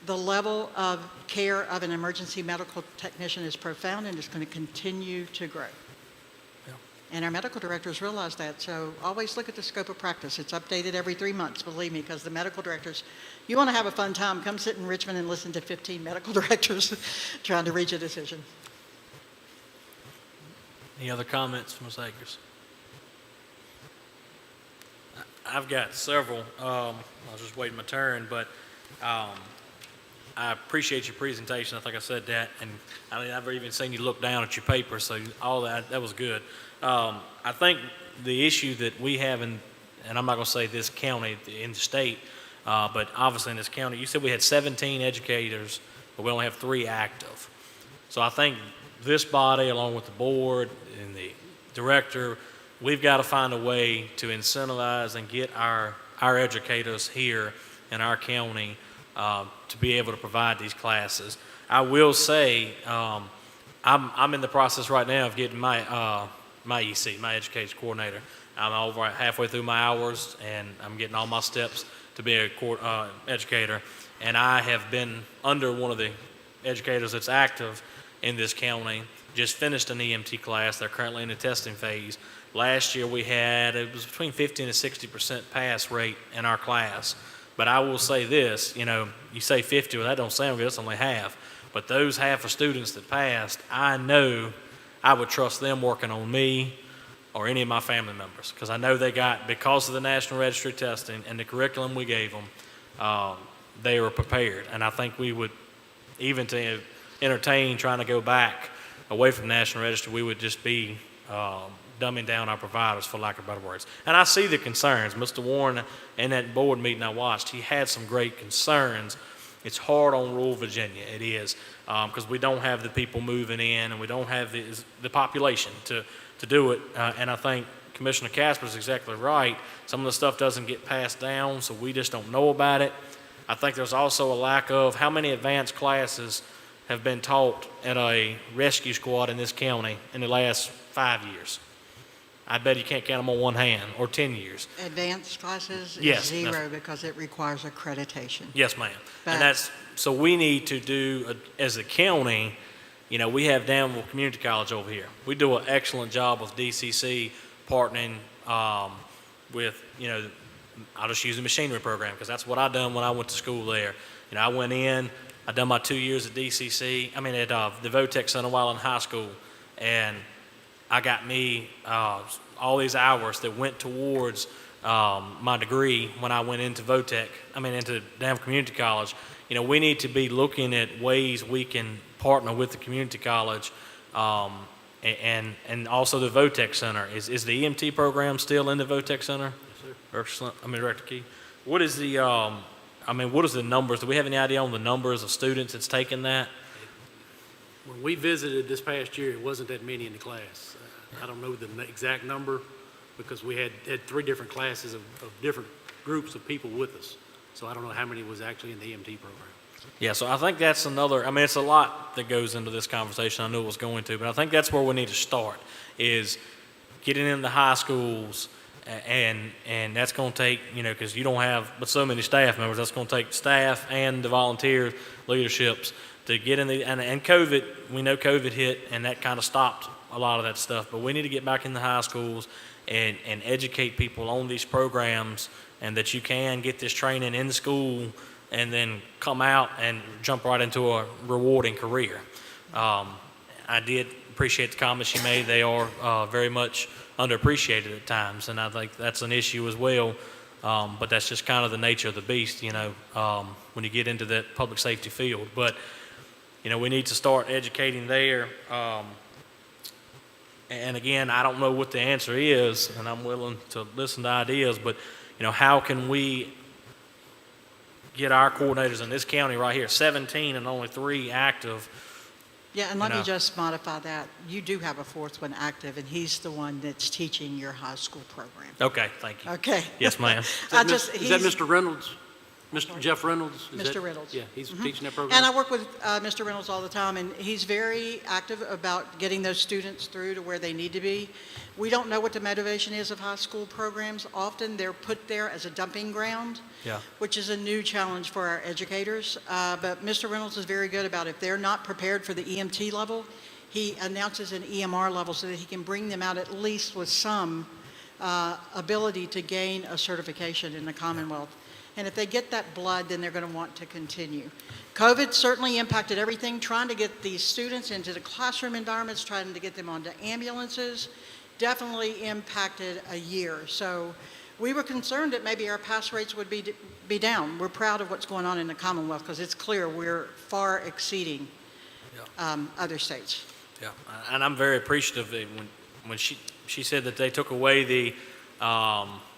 Speaker 9: The level of care of an emergency medical technician is profound, and it's going to continue to grow.
Speaker 1: Yeah.
Speaker 9: And our medical directors realize that, so always look at the scope of practice. It's updated every 3 months, believe me, because the medical directors, you want to have a fun time, come sit in Richmond and listen to 15 medical directors trying to reach a decision.
Speaker 1: Any other comments from Ms. Akers? I've got several. I was just waiting my turn, but I appreciate your presentation. I think I said that, and I've never even seen you look down at your paper, so all that was good. I think the issue that we have and I'm not going to say this county, in the state, but obviously in this county, you said we had 17 educators, but we only have 3 active. So I think this body, along with the board and the director, we've got to find a way to incentivize and get our educators here in our county to be able to provide these classes. I will say I'm in the process right now of getting my EC, my education coordinator. I'm over halfway through my hours, and I'm getting all my steps to be a educator, and I have been under one of the educators that's active in this county. Just finished an EMT class. They're currently in the testing phase. Last year it was between 50 and a 60% pass rate in our class. But I will say this, you say 50, well, that don't sound good, it's only half. But those half of students that passed, I know I would trust them working on me or any of my family members, because I know because of the National Registry testing and the curriculum we gave them, they were prepared. And I think we would, even to entertain trying to go back away from National Registry, we would just be dumbing down our providers, for lack of better words. And I see the concerns. Mr. Warren, in that board meeting I watched, he had some great concerns. It's hard on rural Virginia, it is, because we don't have the people moving in, and we don't have the population to do it. And I think Commissioner Casper is exactly right. Some of the stuff doesn't get passed down, so we just don't know about it. I think there's also a lack of how many advanced classes have been taught at a rescue squad in this county in the last 5 years. I bet you can't count them on one hand, or 10 years.
Speaker 9: Advanced classes is
Speaker 1: Yes,
Speaker 9: zero because it requires accreditation.
Speaker 1: Yes, ma'am.
Speaker 9: But-
Speaker 1: And so we need to do, as a county, we have Danville Community College over here. We do an excellent job with DCC partnering with, I'll just use the machinery program, because that's what I done when I went to school there. I went in, I done my 2 years at DCC, at the Votech Center while in high school, and I got me all these hours that went towards my degree when I went into into Danville Community College. We need to be looking at ways we can partner with the community college, and also the Votech Center. Is the EMT program still in the Votech Center? Yes, sir. Director Key. What is the what is the numbers? Do we have any idea on the numbers of students that's taken that?
Speaker 5: When we visited this past year, it wasn't that many in the class. I don't know the exact number, because we had 3 different classes of different groups of people with us. So I don't know how many was actually in the EMT program.
Speaker 1: Yeah, so I think that's another, it's a lot that goes into this conversation. I knew it was going to, but I think that's where we need to start, is getting into high schools, and that's going to take, because you don't have but so many staff members, that's going to take staff and the volunteer leaderships to get in and COVID, we know COVID hit, and that kind of stopped a lot of that stuff, but we need to get back in the high schools and educate people on these programs, and that you can get this training in the school and then come out and jump right into a rewarding career. I did appreciate the comments you made. They are very much underappreciated at times, and I think that's an issue as well, but that's just kind of the nature of the beast, when you get into that public safety field. But, we need to start educating there. And again, I don't know what the answer is, and I'm willing to listen to ideas, but, how can we get our coordinators in this county right here, 17 and only 3 active?
Speaker 9: Yeah, and let me just modify that. You do have a 4th one active, and he's the one that's teaching your high school program.
Speaker 1: Okay, thank you.
Speaker 9: Okay.
Speaker 1: Yes, ma'am.
Speaker 5: Is that Mr. Reynolds? Mr. Jeff Reynolds?
Speaker 9: Mr. Reynolds.
Speaker 5: Yeah, he's teaching that program.
Speaker 9: And I work with Mr. Reynolds all the time, and he's very active about getting those students through to where they need to be. We don't know what the motivation is of high school programs. Often they're put there as a dumping ground,
Speaker 1: Yeah.
Speaker 9: which is a new challenge for our educators. But Mr. Reynolds is very good about if they're not prepared for the EMT level, he announces an EMR level so that he can bring them out at least with some ability to gain a certification in the Commonwealth. And if they get that blood, then they're going to want to continue. COVID certainly impacted everything, trying to get these students into the classroom environments, trying to get them onto ambulances, definitely impacted a year. So we were concerned that maybe our pass rates would be down. We're proud of what's going on in the Commonwealth, because it's clear we're far exceeding other states.
Speaker 1: Yeah, and I'm very appreciative that when she said that they took away the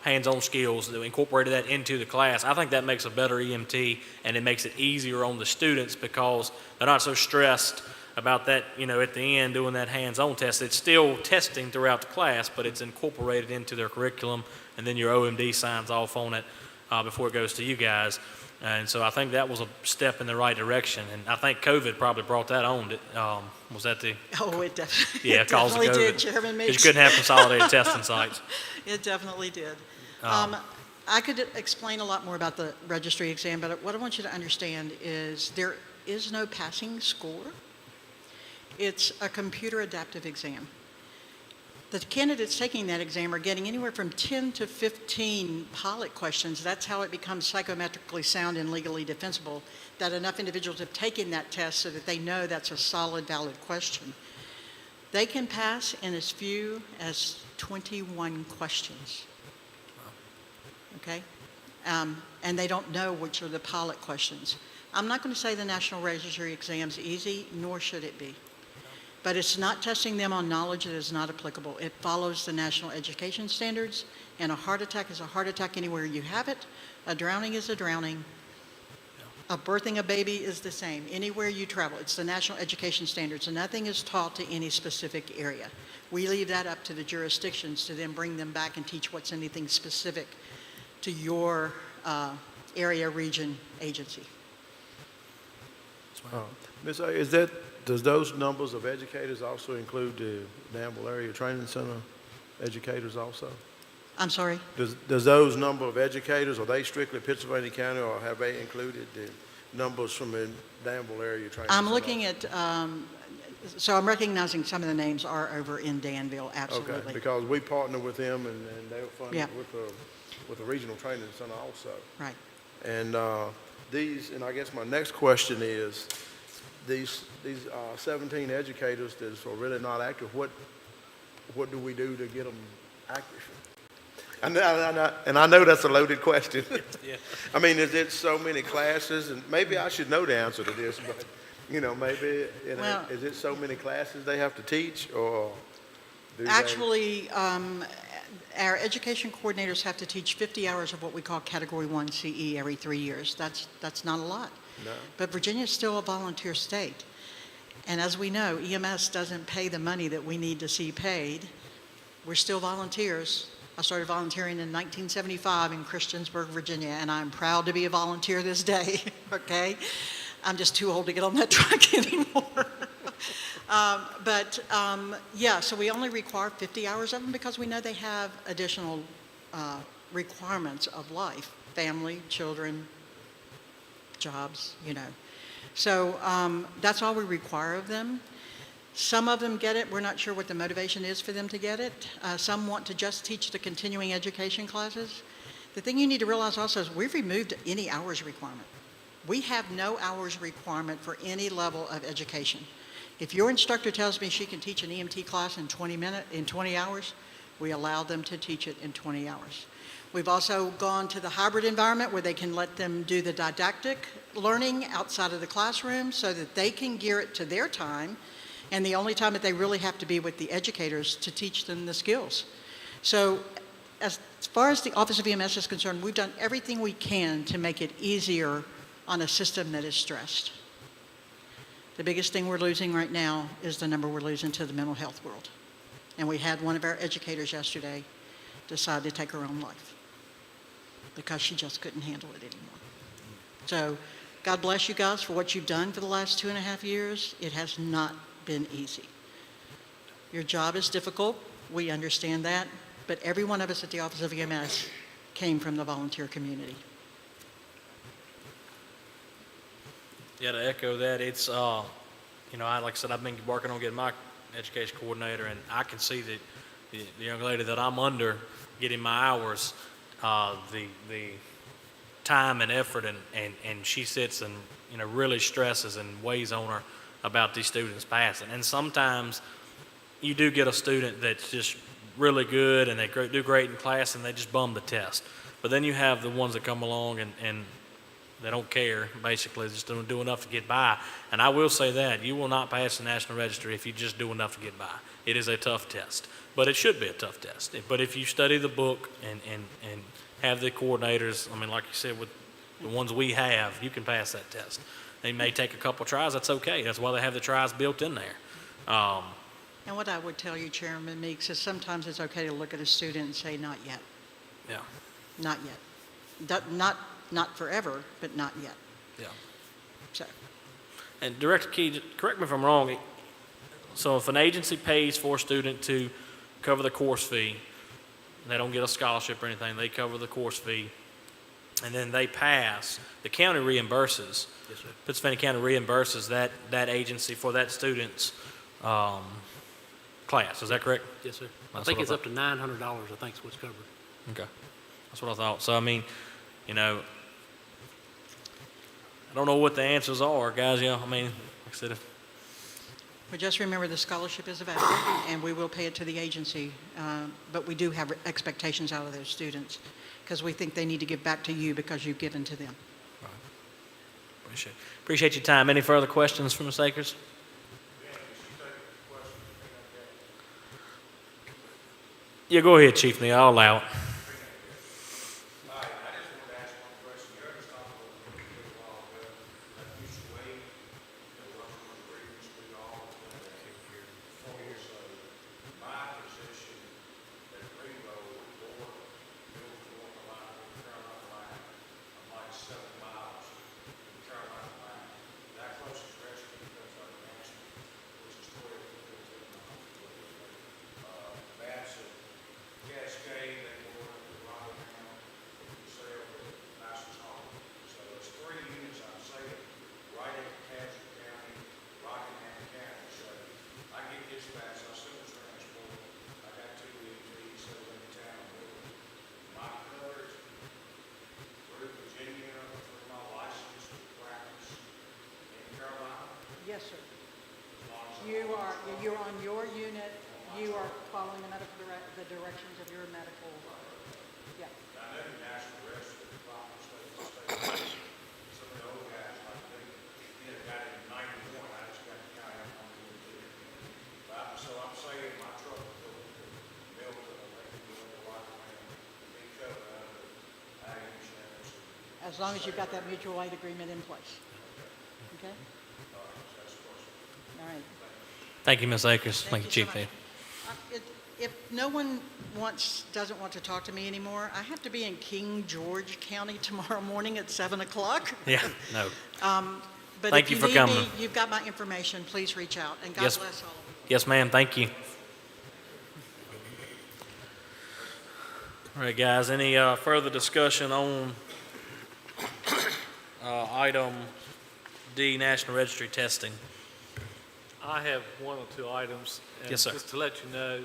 Speaker 1: hands-on skills, that incorporated that into the class. I think that makes a better EMT, and it makes it easier on the students, because they're not so stressed about that, at the end doing that hands-on test. It's still testing throughout the class, but it's incorporated into their curriculum, and then your OMD signs off on it before it goes to you guys. And so I think that was a step in the right direction, and I think COVID probably brought that on. Was that the?
Speaker 9: Oh, it definitely,
Speaker 1: Yeah,
Speaker 9: it definitely
Speaker 1: COVID.
Speaker 9: did, Chairman
Speaker 1: Because
Speaker 9: Meeks.
Speaker 1: you couldn't have consolidated testing sites.
Speaker 9: It definitely did. I could explain a lot more about the registry exam, but what I want you to understand is there is no passing score. It's a computer adaptive exam. The candidates taking that exam are getting anywhere from 10 to 15 pilot questions. That's how it becomes psychometrically sound and legally defensible, that enough individuals have taken that test so that they know that's a solid, valid question. They can pass in as few as 21 questions. Okay? And they don't know which are the pilot questions. I'm not going to say the National Registry exam's easy, nor should it be. But it's not testing them on knowledge that is not applicable. It follows the national education standards, and a heart attack is a heart attack anywhere you have it. A drowning is a drowning. Birthing a baby is the same. Anywhere you travel, it's the national education standards, and nothing is taught to any specific area. We leave that up to the jurisdictions to then bring them back and teach what's anything specific to your area, region, agency.
Speaker 4: Ms. A, does those numbers of educators also include the Danville Area Training Center educators also?
Speaker 9: I'm sorry?
Speaker 4: Does those number of educators, are they strictly Pittsylvania County, or have they included the numbers from the Danville Area Training Center?
Speaker 9: I'm looking at, so I'm recognizing some of the names are over in Danville, absolutely.
Speaker 4: Okay, because we partner with them, and they were funded
Speaker 9: Yeah.
Speaker 4: with the regional training center also.
Speaker 9: Right.
Speaker 4: And and I guess my next question is, these 17 educators that are really not active, what do we do to get them active? And I know that's a loaded question.
Speaker 1: Yeah.
Speaker 4: I mean, is it so many classes? And maybe I should know the answer to this, but, maybe,
Speaker 9: Well-
Speaker 4: is it so many classes they have to teach, or do they?
Speaker 9: Actually, our education coordinators have to teach 50 hours of what we call Category 1 CE every 3 years. That's not a lot.
Speaker 4: No.
Speaker 9: But Virginia is still a volunteer state. And as we know, EMS doesn't pay the money that we need to see paid. We're still volunteers. I started volunteering in 1975 in Christiansburg, Virginia, and I'm proud to be a volunteer this day, okay? I'm just too old to get on that truck anymore. Yeah, so we only require 50 hours of them because we know they have additional requirements of life, family, children, jobs, So that's all we require of them. Some of them get it. We're not sure what the motivation is for them to get it. Some want to just teach the continuing education classes. The thing you need to realize also is we've removed any hours requirement. We have no hours requirement for any level of education. If your instructor tells me she can teach an EMT class in 20 hours, we allow them to teach it in 20 hours. We've also gone to the hybrid environment where they can let them do the didactic learning outside of the classroom so that they can gear it to their time and the only time that they really have to be with the educators to teach them the skills. So as far as the Office of EMS is concerned, we've done everything we can to make it easier on a system that is stressed. The biggest thing we're losing right now is the number we're losing to the mental health world. And we had one of our educators yesterday decide to take her own life because she just couldn't handle it anymore. So God bless you guys for what you've done for the last 2.5 years. It has not been easy. Your job is difficult. We understand that. But every one of us at the Office of EMS came from the volunteer community.
Speaker 1: Yeah, to echo that, it's, like I said, I've been working on getting my education coordinator, and I can see that the young lady that I'm under getting my hours, the time and effort, and she sits and, really stresses and weighs on her about these students passing. And sometimes you do get a student that's just really good and they do great in class and they just bum the test. But then you have the ones that come along and they don't care, basically, just don't do enough to get by. And I will say that, you will not pass the National Registry if you just do enough to get by. It is a tough test, but it should be a tough test. But if you study the book and have the coordinators, like you said, with the ones we have, you can pass that test. They may take a couple tries, that's okay. That's why they have the tries built in there.
Speaker 9: And what I would tell you, Chairman Meeks, is sometimes it's okay to look at a student and say, not yet.
Speaker 1: Yeah,
Speaker 9: Not yet. Not forever, but not yet.
Speaker 1: yeah.
Speaker 9: So,
Speaker 1: And Director Key, correct me if I'm wrong, so if an agency pays for a student to cover the course fee, They don't get a scholarship or anything. They cover the course fee. And then they pass. The county reimburses.
Speaker 5: Yes, sir.
Speaker 1: Pennsylvania County reimburses that agency for that student's class. Is that correct?
Speaker 5: Yes, sir. I
Speaker 1: That's
Speaker 5: think
Speaker 1: what I
Speaker 5: it's up to $900, I think is what's covered.
Speaker 1: Okay. That's what I thought. So, I mean, you know, I don't know what the answers are, guys. You know, I mean, like I said,
Speaker 9: But just remember, the scholarship is available, and we will pay it to the agency, but we do have expectations out of those students, because we think they need to give back to you because you've given to them.
Speaker 1: appreciate your time. Any further questions from Ms. Akers? Yeah, go ahead, Chief Neal. I'll allow it.
Speaker 9: Yes, sir. You're on your unit, you are following the directions of your medical, yeah.
Speaker 10: I know the national register of property state, some of the old guys, like got it in 91, I just got the county up on the so I'm saying my truck will go to Milton, or they can go to Rockland, be covered under ag insurance.
Speaker 9: As long as you've got that mutual aid agreement in place. Okay? All right.
Speaker 1: Thank you, Ms. Akers. Thank you,
Speaker 9: so
Speaker 1: Chief
Speaker 9: much.
Speaker 1: Neal.
Speaker 9: If no one doesn't want to talk to me anymore, I have to be in King George County tomorrow morning at 7 o'clock.
Speaker 1: Yeah, no.
Speaker 9: But
Speaker 1: Thank
Speaker 9: if
Speaker 1: you
Speaker 9: you
Speaker 1: for
Speaker 9: need
Speaker 1: coming.
Speaker 9: me, you've got my information. Please reach out. And God
Speaker 1: Yes.
Speaker 9: bless all of you.
Speaker 1: Yes, ma'am. Thank you. All right, guys. Any further discussion on item D, National Registry testing?
Speaker 8: I have one or two items. And
Speaker 1: Yes, sir.
Speaker 8: just to let you know,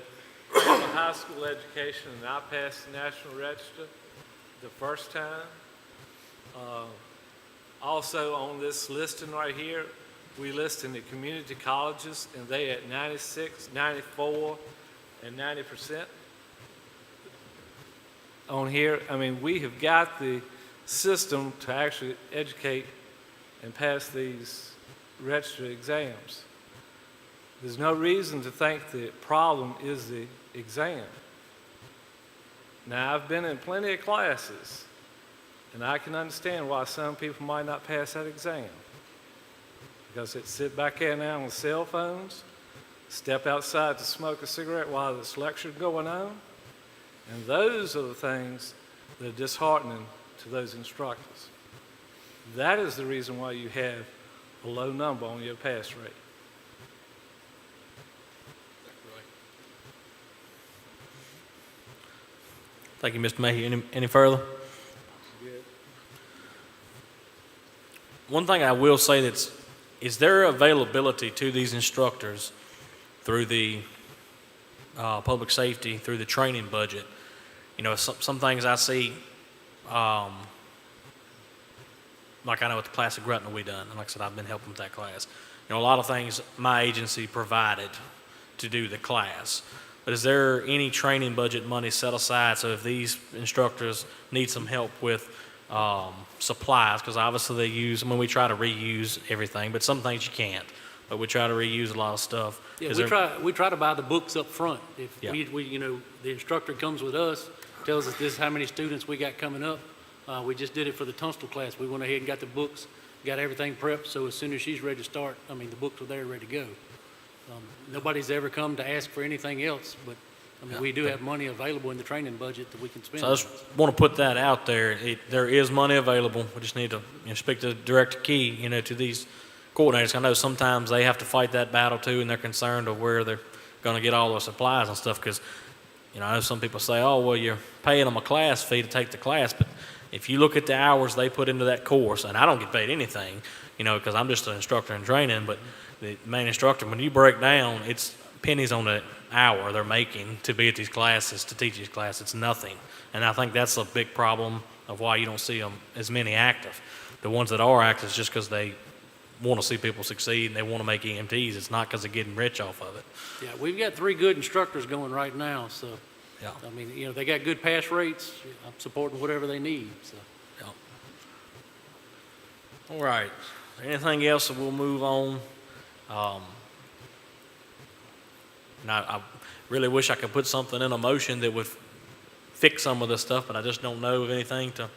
Speaker 8: I have a high school education and I passed the National Register the first time. Also on this listing right here, we list in the community colleges and they at 96, 94, and 90%. On here, I mean, we have got the system to actually educate and pass these registry exams. There's no reason to think the problem is the exam. Now, I've been in plenty of classes, and I can understand why some people might not pass that exam. Because they sit back there now on cell phones, step outside to smoke a cigarette while this lecture's going on, and those are the things that are disheartening to those instructors. That is the reason why you have a low number on your pass rate.
Speaker 1: Thank you, Mr. Mayhew. Any further? One thing I will say is there availability to these instructors through the public safety, through the training budget? You know, some things I see, like I know with the class of Grutner we done, and like I said, I've been helping with that class. You know, a lot of things my agency provided to do the class. But is there any training budget money set aside so if these instructors need some help with supplies, because obviously they use, I mean, we try to reuse everything, but some things you can't. But we try to reuse a lot of stuff.
Speaker 5: Yeah,
Speaker 1: Is
Speaker 5: we
Speaker 1: there-
Speaker 5: try to buy the books up front. If
Speaker 1: Yeah.
Speaker 5: we, you know, the instructor comes with us, tells us this is how many students we got coming up. We just did it for the Tunstall class. We went ahead and got the books, got everything prepped, so as soon as she's ready to start, I mean, the books were there, ready to go. Nobody's ever come to ask for anything else, but, I mean,
Speaker 1: Yeah.
Speaker 5: we do have money available in the training budget that we can spend.
Speaker 1: So I just want to put that out there. There is money available. We just need to speak to Director Key, to these coordinators. I know sometimes they have to fight that battle too, and they're concerned of where they're going to get all their supplies and stuff. Because You know, I know some people say, oh, well, you're paying them a class fee to take the class, but if you look at the hours they put into that course, and I don't get paid anything, you know, because I'm just an instructor in training, but the main instructor, when you break down, it's pennies on the hour they're making to be at these classes, to teach these classes. It's nothing. And I think that's a big problem of why you don't see them as many active. The ones that are active is just because they want to see people succeed and they want to make EMTs. It's not because they're getting rich off of it.
Speaker 5: Yeah, we've got 3 good instructors going right now, so,
Speaker 1: Yeah.
Speaker 5: I mean, you know, they got good pass rates. I'm supporting whatever they need, so.
Speaker 1: Yeah. All right. Anything else that we'll move on? And I really wish I could put something in a motion that would fix some of this stuff, but I just don't know of anything to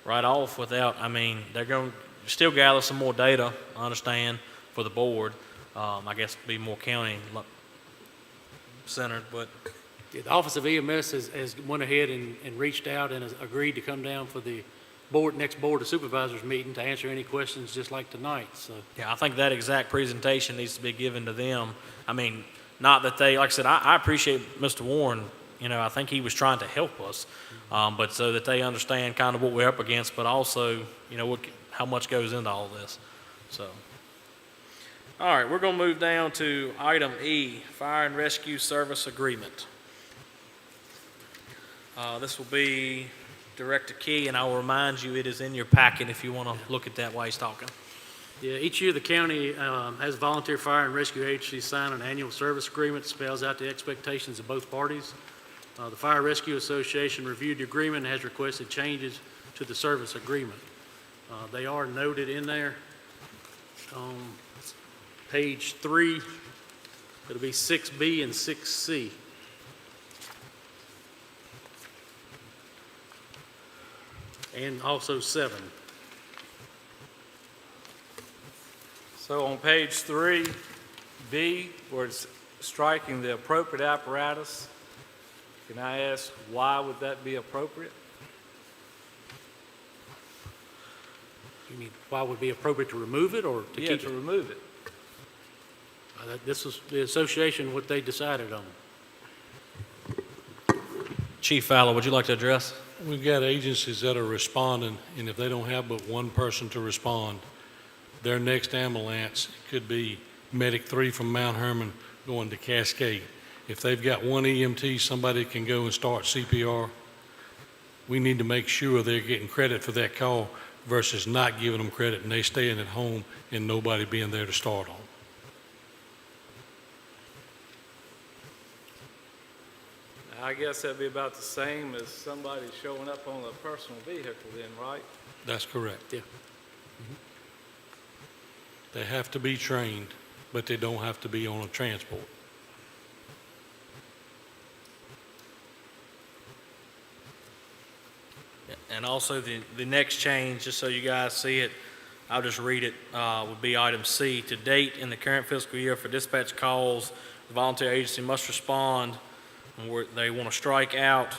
Speaker 1: write off without. I mean, they're going to still gather some more data, I understand, for the board. I guess be more county centered, but
Speaker 5: Yeah, the Office of EMS has went ahead and reached out and has agreed to come down for the next Board of Supervisors meeting to answer any questions just like tonight, so.
Speaker 1: yeah, I think that exact presentation needs to be given to them. I mean, not that they, like I said, I appreciate Mr. Warren. You know, I think he was trying to help us, but so that they understand kind of what we're up against, but also, you know, how much goes into all this. So, all right, we're going to move down to item E, Fire and Rescue Service Agreement. This will be Director Key, and I will remind you it is in your packet if you want to look at that while he's talking.
Speaker 5: Yeah, each year the county has volunteer fire and rescue agencies sign an annual service agreement, spells out the expectations of both parties. The Fire Rescue Association reviewed the agreement and has requested changes to the service agreement. They are noted in there. Page 3, it'll be 6B and 6C. And also 7.
Speaker 8: So on page 3B, where it's striking the appropriate apparatus, can I ask why would that be appropriate?
Speaker 5: You mean, why would it be appropriate to remove it or to
Speaker 8: Yeah,
Speaker 5: keep
Speaker 8: to
Speaker 5: it?
Speaker 8: remove it.
Speaker 5: This was the association, what they decided on.
Speaker 1: Chief Fowler, would you like to address?
Speaker 6: We've got agencies that are responding, and if they don't have but one person to respond, their next ambulance could be Medic 3 from Mount Hermon going to Cascade. If they've got one EMT, somebody can go and start CPR. We need to make sure they're getting credit for that call versus not giving them credit and they staying at home and nobody being there to start on.
Speaker 8: I guess that'd be about the same as somebody showing up on a personal vehicle then, right?
Speaker 6: That's correct.
Speaker 5: Yeah.
Speaker 6: They have to be trained, but they don't have to be on a transport.
Speaker 1: And also the next change, just so you guys see it, I'll just read it, would be item C. To date, in the current fiscal year for dispatch calls, the volunteer agency must respond, and they want to strike out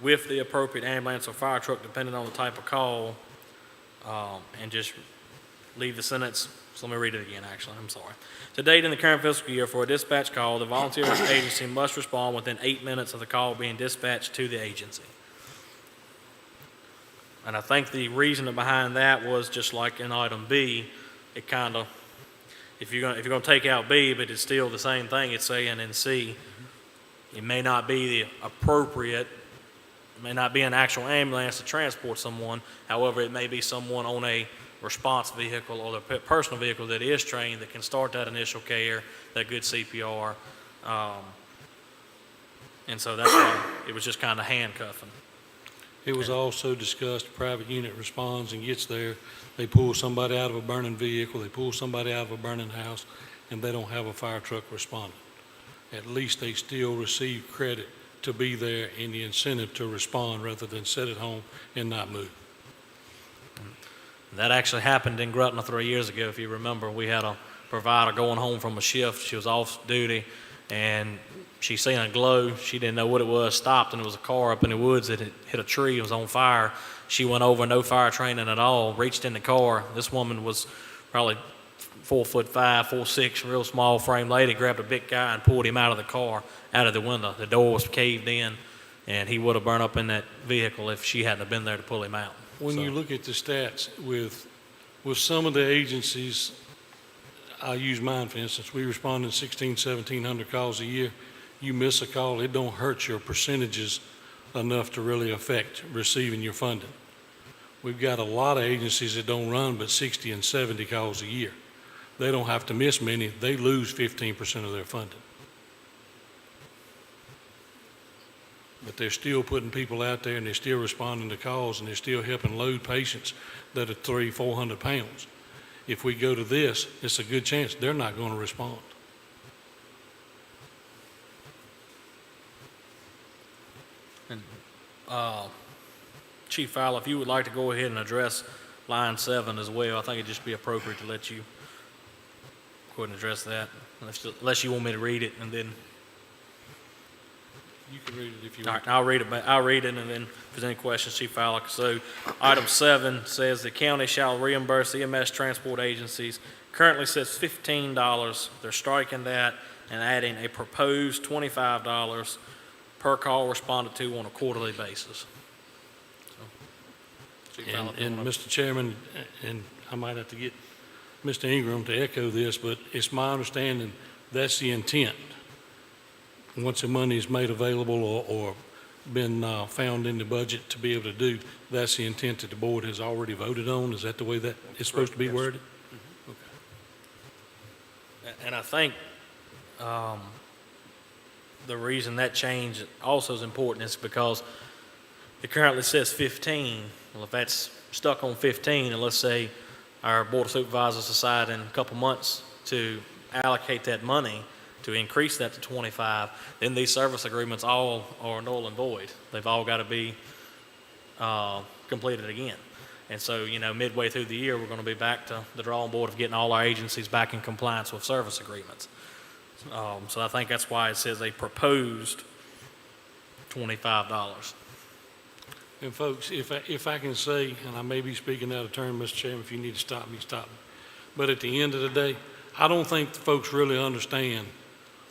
Speaker 1: with the appropriate ambulance or fire truck depending on the type of call, and just leave the sentence. So let me read it again, actually. I'm sorry. To date, in the current fiscal year for a dispatch call, the volunteer agency must respond within 8 minutes of the call being dispatched to the agency. And I think the reason behind that was just like in item B, it kind of, if you're going to take out B, but it's still the same thing it's saying in C, it may not be the appropriate, it may not be an actual ambulance to transport someone. However, it may be someone on a response vehicle or the personal vehicle that is trained that can start that initial care, that good CPR. And so that's why it was just kind of handcuffing.
Speaker 6: It was also discussed, a private unit responds and gets there, they pull somebody out of a burning vehicle, they pull somebody out of a burning house, and they don't have a fire truck responding. At least they still receive credit to be there and the incentive to respond rather than sit at home and not move.
Speaker 1: That actually happened in Gretna 3 years ago, if you remember. We had a provider going home from a shift. She was off duty, and she seen a glow. She didn't know what it was, stopped, and it was a car up in the woods that had hit a tree. It was on fire. She went over, no fire training at all, reached in the car. This woman was probably 4'5", 4'6", real small frame lady grabbed a big guy and pulled him out of the car, out of the window. The door was caved in, and he would have burned up in that vehicle if she hadn't have been there to pull him out.
Speaker 6: When
Speaker 1: So-
Speaker 6: you look at the stats with some of the agencies, I'll use mine for instance, we respond in 1,700 calls a year. You miss a call, it don't hurt your percentages enough to really affect receiving your funding. We've got a lot of agencies that don't run but 60 and 70 calls a year. They don't have to miss many, they lose 15% of their funding. But they're still putting people out there and they're still responding to calls and they're still helping load patients that are 300-400 pounds. If we go to this, it's a good chance they're not going to respond.
Speaker 1: Chief Fowler, if you would like to go ahead and address line 7 as well, I think it'd just be appropriate to let you go ahead and address that, unless you want me to read it and then.
Speaker 6: You can read it if you
Speaker 1: All
Speaker 6: want.
Speaker 1: right, I'll read it, and then if there's any questions, Chief Fowler. So, item 7 says the county shall reimburse EMS transport agencies. Currently says $15. They're striking that and adding a proposed $25 per call responded to on a quarterly basis. So, Chief Fowler, if you
Speaker 6: And
Speaker 1: wanna-
Speaker 6: Mr. Chairman, and I might have to get Mr. Ingram to echo this, but it's my understanding that's the intent. Once the money is made available or been found in the budget to be able to do, that's the intent that the board has already voted on? Is that the way that it's supposed to be worded?
Speaker 1: And I think the reason that change also is important is because it currently says 15. Well, if that's stuck on 15, and let's say our Board of Supervisors decide in a couple months to allocate that money to increase that to 25, then these service agreements all are null and void. They've all got to be completed again. And so, midway through the year, we're going to be back to the drawing board of getting all our agencies back in compliance with service agreements. So I think that's why it says a proposed $25.
Speaker 6: And folks, if I can say, and I may be speaking out of turn, Mr. Chairman, if you need to stop me, stop me. But at the end of the day, I don't think the folks really understand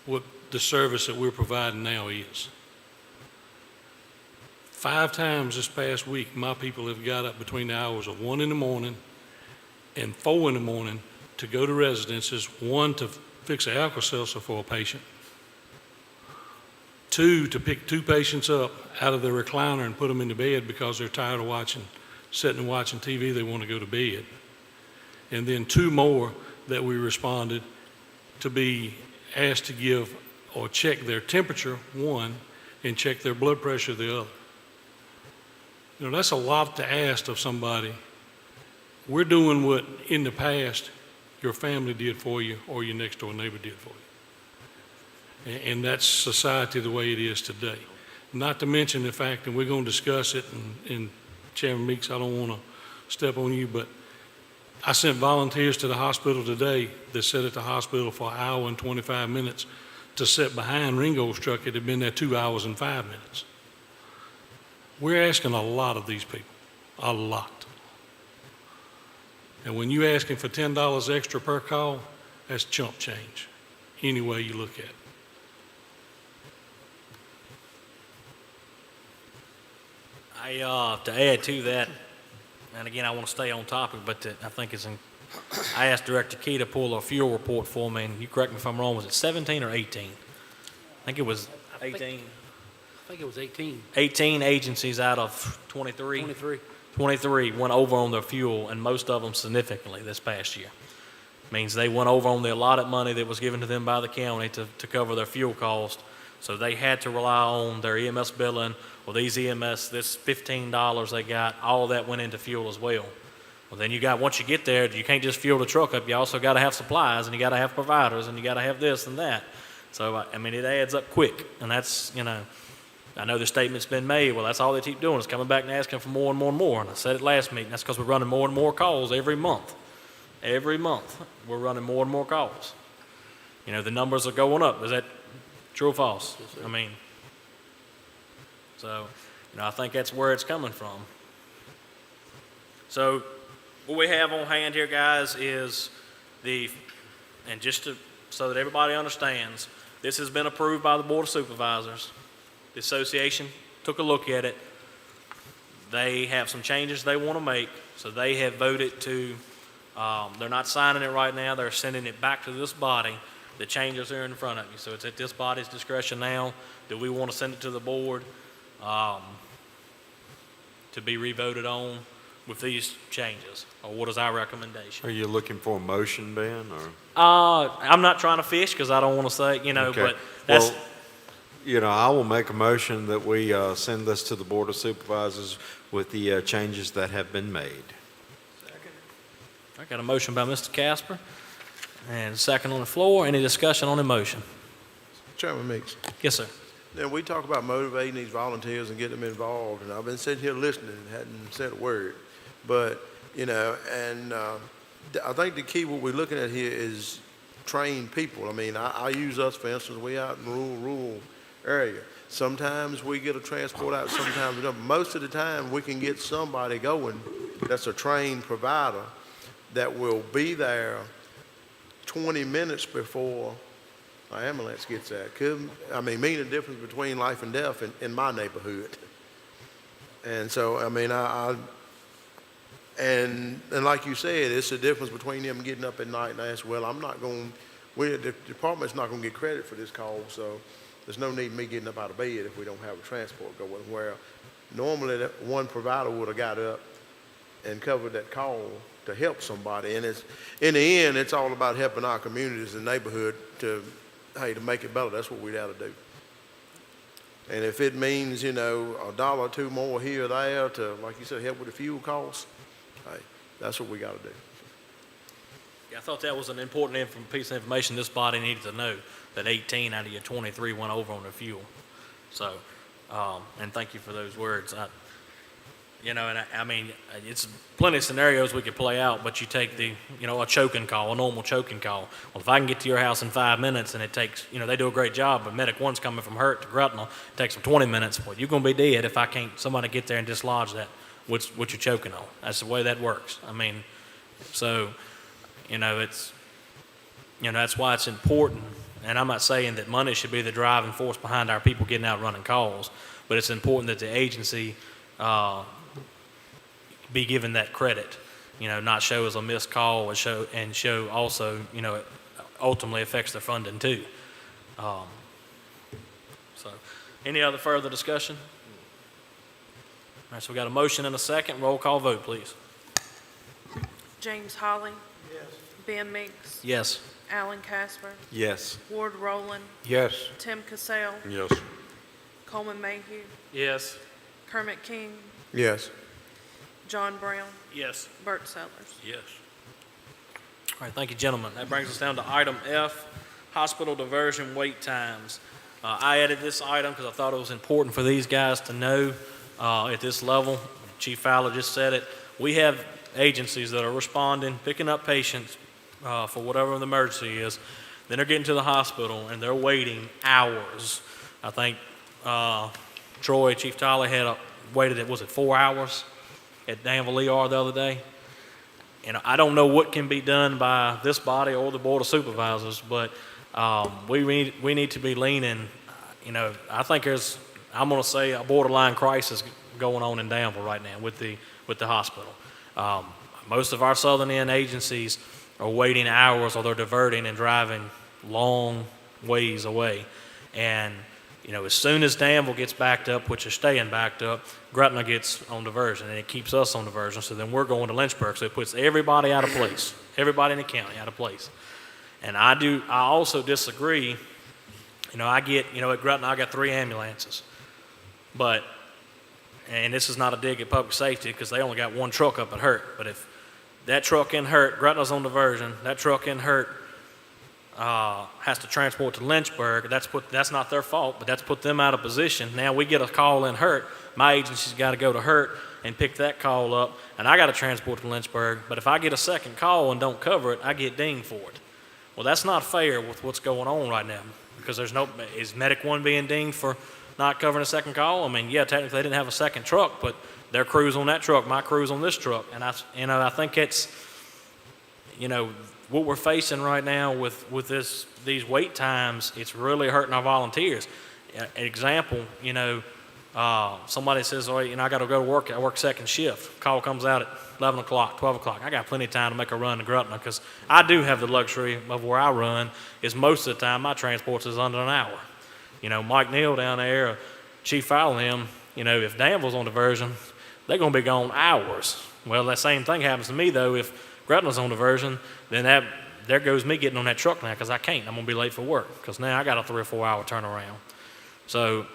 Speaker 6: what the service that we're providing now is. 5 times this past week, my people have got up between the hours of 1 in the morning and 4 in the morning to go to residences, 1, to fix an Alka-Seltzer for a patient, 2, to pick 2 patients up out of their recliner and put them in the bed because they're tired of sitting and watching TV, they want to go to bed. And then 2 more that we responded to be asked to give or check their temperature, 1, and check their blood pressure, the other. That's a lot to ask of somebody. We're doing what in the past your family did for you or your next door neighbor did for you. And that's society the way it is today. Not to mention the fact, and we're going to discuss it, and Chairman Meeks, I don't want to step on you, but I sent volunteers to the hospital today that sat at the hospital for 1 hour and 25 minutes to sit behind Ringo's truck that had been there 2 hours and 5 minutes. We're asking a lot of these people, a lot. And when you're asking for $10 extra per call, that's chump change, any way you look at it.
Speaker 1: To add to that, and again, I want to stay on topic, but I think I asked Director Key to pull a fuel report for me, and you correct me if I'm wrong, was it 17 or 18? I think it was 18.
Speaker 5: I think it was 18,
Speaker 1: 18 agencies out of 23. 23 went over on their fuel, and most of them significantly this past year. Means they went over on the allotted money that was given to them by the county to cover their fuel cost. So they had to rely on their EMS billing, or these EMS, this $15 they got, all of that went into fuel as well. Well, then once you get there, you can't just fuel the truck up. You also got to have supplies, and you got to have providers, and you got to have this and that. So, it adds up quick, and that's, I know the statement's been made, well, that's all they keep doing is coming back and asking for more and more and more. And I said it last meeting, that's because we're running more and more calls every month. Every month, we're running more and more calls. The numbers are going up. Is that true or false? So, I think that's where it's coming from. So, what we have on hand here, guys, is and so that everybody understands, this has been approved by the Board of Supervisors. The association took a look at it. They have some changes they want to make, so they have voted to, they're not signing it right now, they're sending it back to this body. The changes are in front of you, so it's at this body's discretion now. Do we want to send it to the board to be revoted on with these changes? Or what is our recommendation?
Speaker 3: Are you looking for a motion, Ben, or?
Speaker 1: I'm not trying to fish because I don't want to say,
Speaker 3: Okay.
Speaker 1: but that's,
Speaker 3: Well, I will make a motion that we send this to the Board of Supervisors with the changes that have been made.
Speaker 1: I got a motion by Mr. Casper and a second on the floor. Any discussion on the motion?
Speaker 4: Chairman Meeks.
Speaker 1: Yes, sir.
Speaker 4: Now, we talk about motivating these volunteers and getting them involved, and I've been sitting here listening and hadn't said a word. But, I think the key, what we're looking at here is trained people. I mean, I use us, for instance, we out in rural area. Sometimes we get a transport out, sometimes we don't. Most of the time, we can get somebody going that's a trained provider that will be there 20 minutes before an ambulance gets there. Mean the difference between life and death in my neighborhood. And so, and like you said, it's the difference between them getting up at night and ask, well, the department's not going to get credit for this call, so there's no need in me getting up out of bed if we don't have a transport going. Where normally that one provider would have got up and covered that call to help somebody. And in the end, it's all about helping our communities and neighborhood to make it better. That's what we got to do. And if it means, $1 or $2 more here or there to, like you said, help with the fuel costs, that's what we got to do.
Speaker 1: Yeah, I thought that was an important piece of information this body needed to know, that 18 out of your 23 went over on the fuel. So, and thank you for those words. It's plenty of scenarios we could play out, but you take a choking call, a normal choking call. Well, if I can get to your house in 5 minutes and it takes, they do a great job, but Medic 1's coming from Hurt to Grutnell, it takes them 20 minutes. Well, you're going to be dead if I can't, somebody get there and dislodge that, what you're choking on. That's the way that works. That's why it's important. And I'm not saying that money should be the driving force behind our people getting out running calls, but it's important that the agency be given that credit, not show as a missed call and show also, it ultimately affects their funding too. So, any other further discussion? All right, so we got a motion and a second. Roll call vote, please.
Speaker 2: James Holly. Yes. Ben Meeks.
Speaker 1: Yes.
Speaker 2: Alan Casper.
Speaker 3: Yes.
Speaker 2: Ward Rowland.
Speaker 10: Yes.
Speaker 2: Tim Cassell.
Speaker 10: Yes.
Speaker 2: Coleman Mayhew.
Speaker 5: Yes.
Speaker 2: Kermit King.
Speaker 4: Yes.
Speaker 2: John Brown.
Speaker 1: Yes.
Speaker 2: Bert Sellers.
Speaker 1: Yes. All right, thank you, gentlemen. That brings us down to item F, hospital diversion wait times. I added this item because I thought it was important for these guys to know at this level. Chief Fowler just said it. We have agencies that are responding, picking up patients for whatever the emergency is. Then they're getting to the hospital and they're waiting hours. I think Troy, Chief Tyler, had waited, 4 hours at Danville ER the other day. I don't know what can be done by this body or the Board of Supervisors, but we need to be leaning. I think I'm going to say a borderline crisis going on in Danville right now with the hospital. Most of our southern end agencies are waiting hours, or they're diverting and driving long ways away. And as soon as Danville gets backed up, which is staying backed up, Grutner gets on diversion, and it keeps us on diversion. So then we're going to Lynchburg. So it puts everybody out of place, everybody in the county out of place. And I also disagree. I get, at Grutner, I got 3 ambulances. And this is not a dig at public safety because they only got 1 truck up at Hurt. But if that truck in Hurt, Grutner's on diversion, that truck in Hurt has to transport to Lynchburg, that's not their fault, but that's put them out of position. Now we get a call in Hurt, my agency's got to go to Hurt and pick that call up, and I got to transport to Lynchburg. But if I get a second call and don't cover it, I get dinged for it. Well, that's not fair with what's going on right now, because is Medic 1 being dinged for not covering a second call? Yeah, technically they didn't have a second truck, but their crew's on that truck, my crew's on this truck, and I think it's, what we're facing right now with these wait times, it's really hurting our volunteers. An example, somebody says, oh, I got to go to work. I work second shift. Call comes out at 11 o'clock, 12 o'clock. I got plenty of time to make a run to Grutna because I do have the luxury of where I run is most of the time my transport is under an hour. Mike Neal down there, Chief Fowler, him, if Danville's on diversion, they're going to be gone hours. Well, that same thing happens to me, though. If Grutna's on diversion, then there goes me getting on that truck now because I can't. I'm going to be late for work because now I got a 3 or 4 hour turnaround. So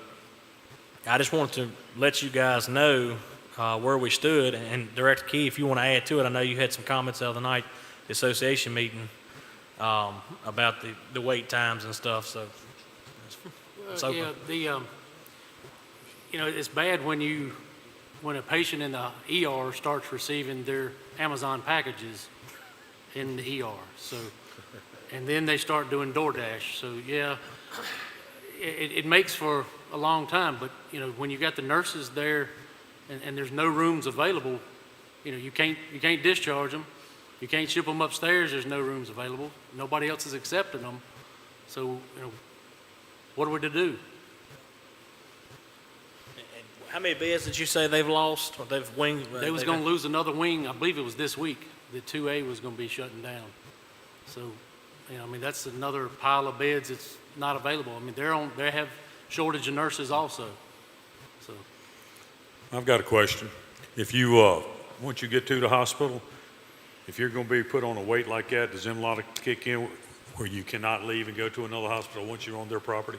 Speaker 1: I just wanted to let you guys know where we stood. And Director Key, if you want to add to it, I know you had some comments the other night, the association meeting, about the wait times and stuff. So it's open.
Speaker 5: It's bad when a patient in the ER starts receiving their Amazon packages in the ER. So, and then they start doing DoorDash. So yeah, it makes for a long time. But when you got the nurses there, and there's no rooms available, you can't discharge them. You can't ship them upstairs. There's no rooms available. Nobody else is accepting them. So what are we to do?
Speaker 1: How many beds did you say they've lost? Or they've winged?
Speaker 5: They was going to lose another wing. I believe it was this week. The 2A was going to be shutting down. So, that's another pile of beds that's not available. They have shortage of nurses also. So,
Speaker 10: I've got a question. If you, once you get to the hospital, if you're going to be put on a wait like that, does MLOT kick in where you cannot leave and go to another hospital once you're on their property?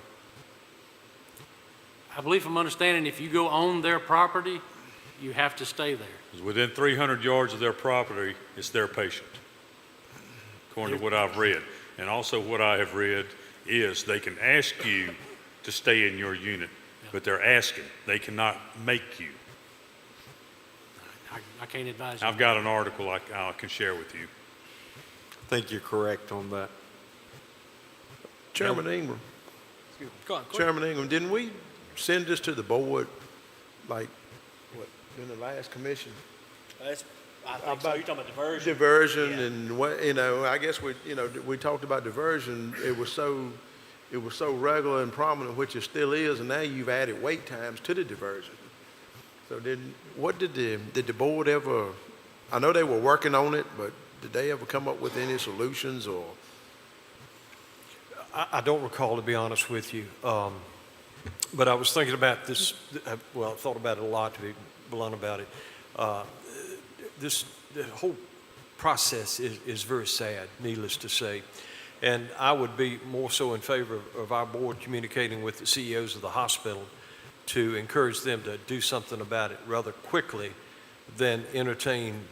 Speaker 5: I believe from understanding, if you go on their property, you have to stay there.
Speaker 10: 'Cause within 300 yards of their property, it's their patient, according to what I've read. And also what I have read is they can ask you to stay in your unit, but they're asking. They cannot make you.
Speaker 5: I can't advise you.
Speaker 10: I've got an article I can share with you.
Speaker 3: I think you're correct on that.
Speaker 4: Chairman Ingram,
Speaker 1: Go on,
Speaker 4: Chairman Ingram, didn't we send this to the board, in the last commission?
Speaker 1: I think so.
Speaker 4: About
Speaker 1: You're talking about diversion?
Speaker 4: Diversion
Speaker 1: Yeah.
Speaker 4: and what, I guess we talked about diversion. It was so regular and prominent, which it still is, and now you've added wait times to the diversion. So did the board ever, I know they were working on it, but did they ever come up with any solutions or?
Speaker 7: I don't recall, to be honest with you. But I was thinking about this, I thought about it a lot, to be blunt about it. The whole process is very sad, needless to say. And I would be more so in favor of our board communicating with the CEOs of the hospital to encourage them to do something about it rather quickly than entertain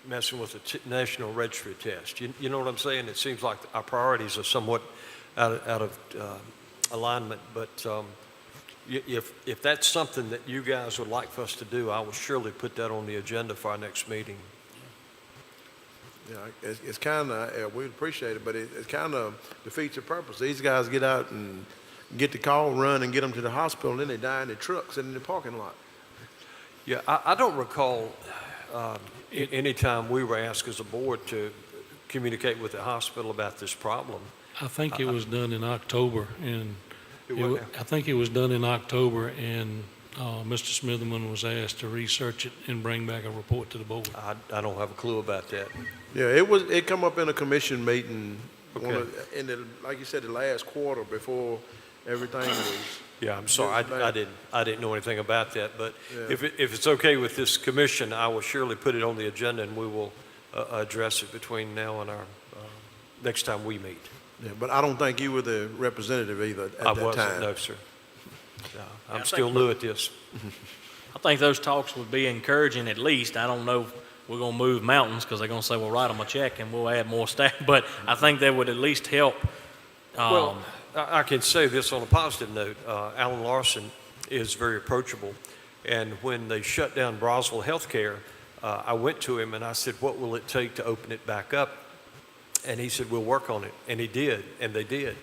Speaker 7: messing with the national registry test. You know what I'm saying? It seems like our priorities are somewhat out of alignment, but if that's something that you guys would like for us to do, I will surely put that on the agenda for our next meeting.
Speaker 4: Yeah, it's kind of, we'd appreciate it, but it kind of defeats the purpose. These guys get out and get the call, run, and get them to the hospital, and then they die in their trucks and in the parking lot.
Speaker 7: Yeah, I don't recall any time we were asked as a board to communicate with the hospital about this problem.
Speaker 6: I think it was done in October, and
Speaker 7: What now?
Speaker 6: I think it was done in October, and Mr. Smitherman was asked to research it and bring back a report to the board.
Speaker 7: I don't have a clue about that.
Speaker 4: Yeah, it come up in a commission meeting,
Speaker 7: Okay.
Speaker 4: like you said, the last quarter before everything was.
Speaker 7: Yeah, I'm sorry, I didn't know anything about that, but
Speaker 4: Yeah.
Speaker 7: if it's okay with this commission, I will surely put it on the agenda and we will address it between now and our next time we meet.
Speaker 4: Yeah, but I don't think you were the representative either at
Speaker 7: I
Speaker 4: that
Speaker 7: wasn't,
Speaker 4: time.
Speaker 7: no, sir. No,
Speaker 1: I
Speaker 7: I'm still
Speaker 1: think-
Speaker 7: new at this.
Speaker 1: I think those talks would be encouraging at least. I don't know if we're going to move mountains because they're going to say, well, write them a check and we'll add more staff. But I think that would at least help.
Speaker 7: Well, I can say this on a positive note. Alan Larson is very approachable. And when they shut down Broswell Healthcare, I went to him and I said, what will it take to open it back up? And he said, we'll work on it. And he did, and they did.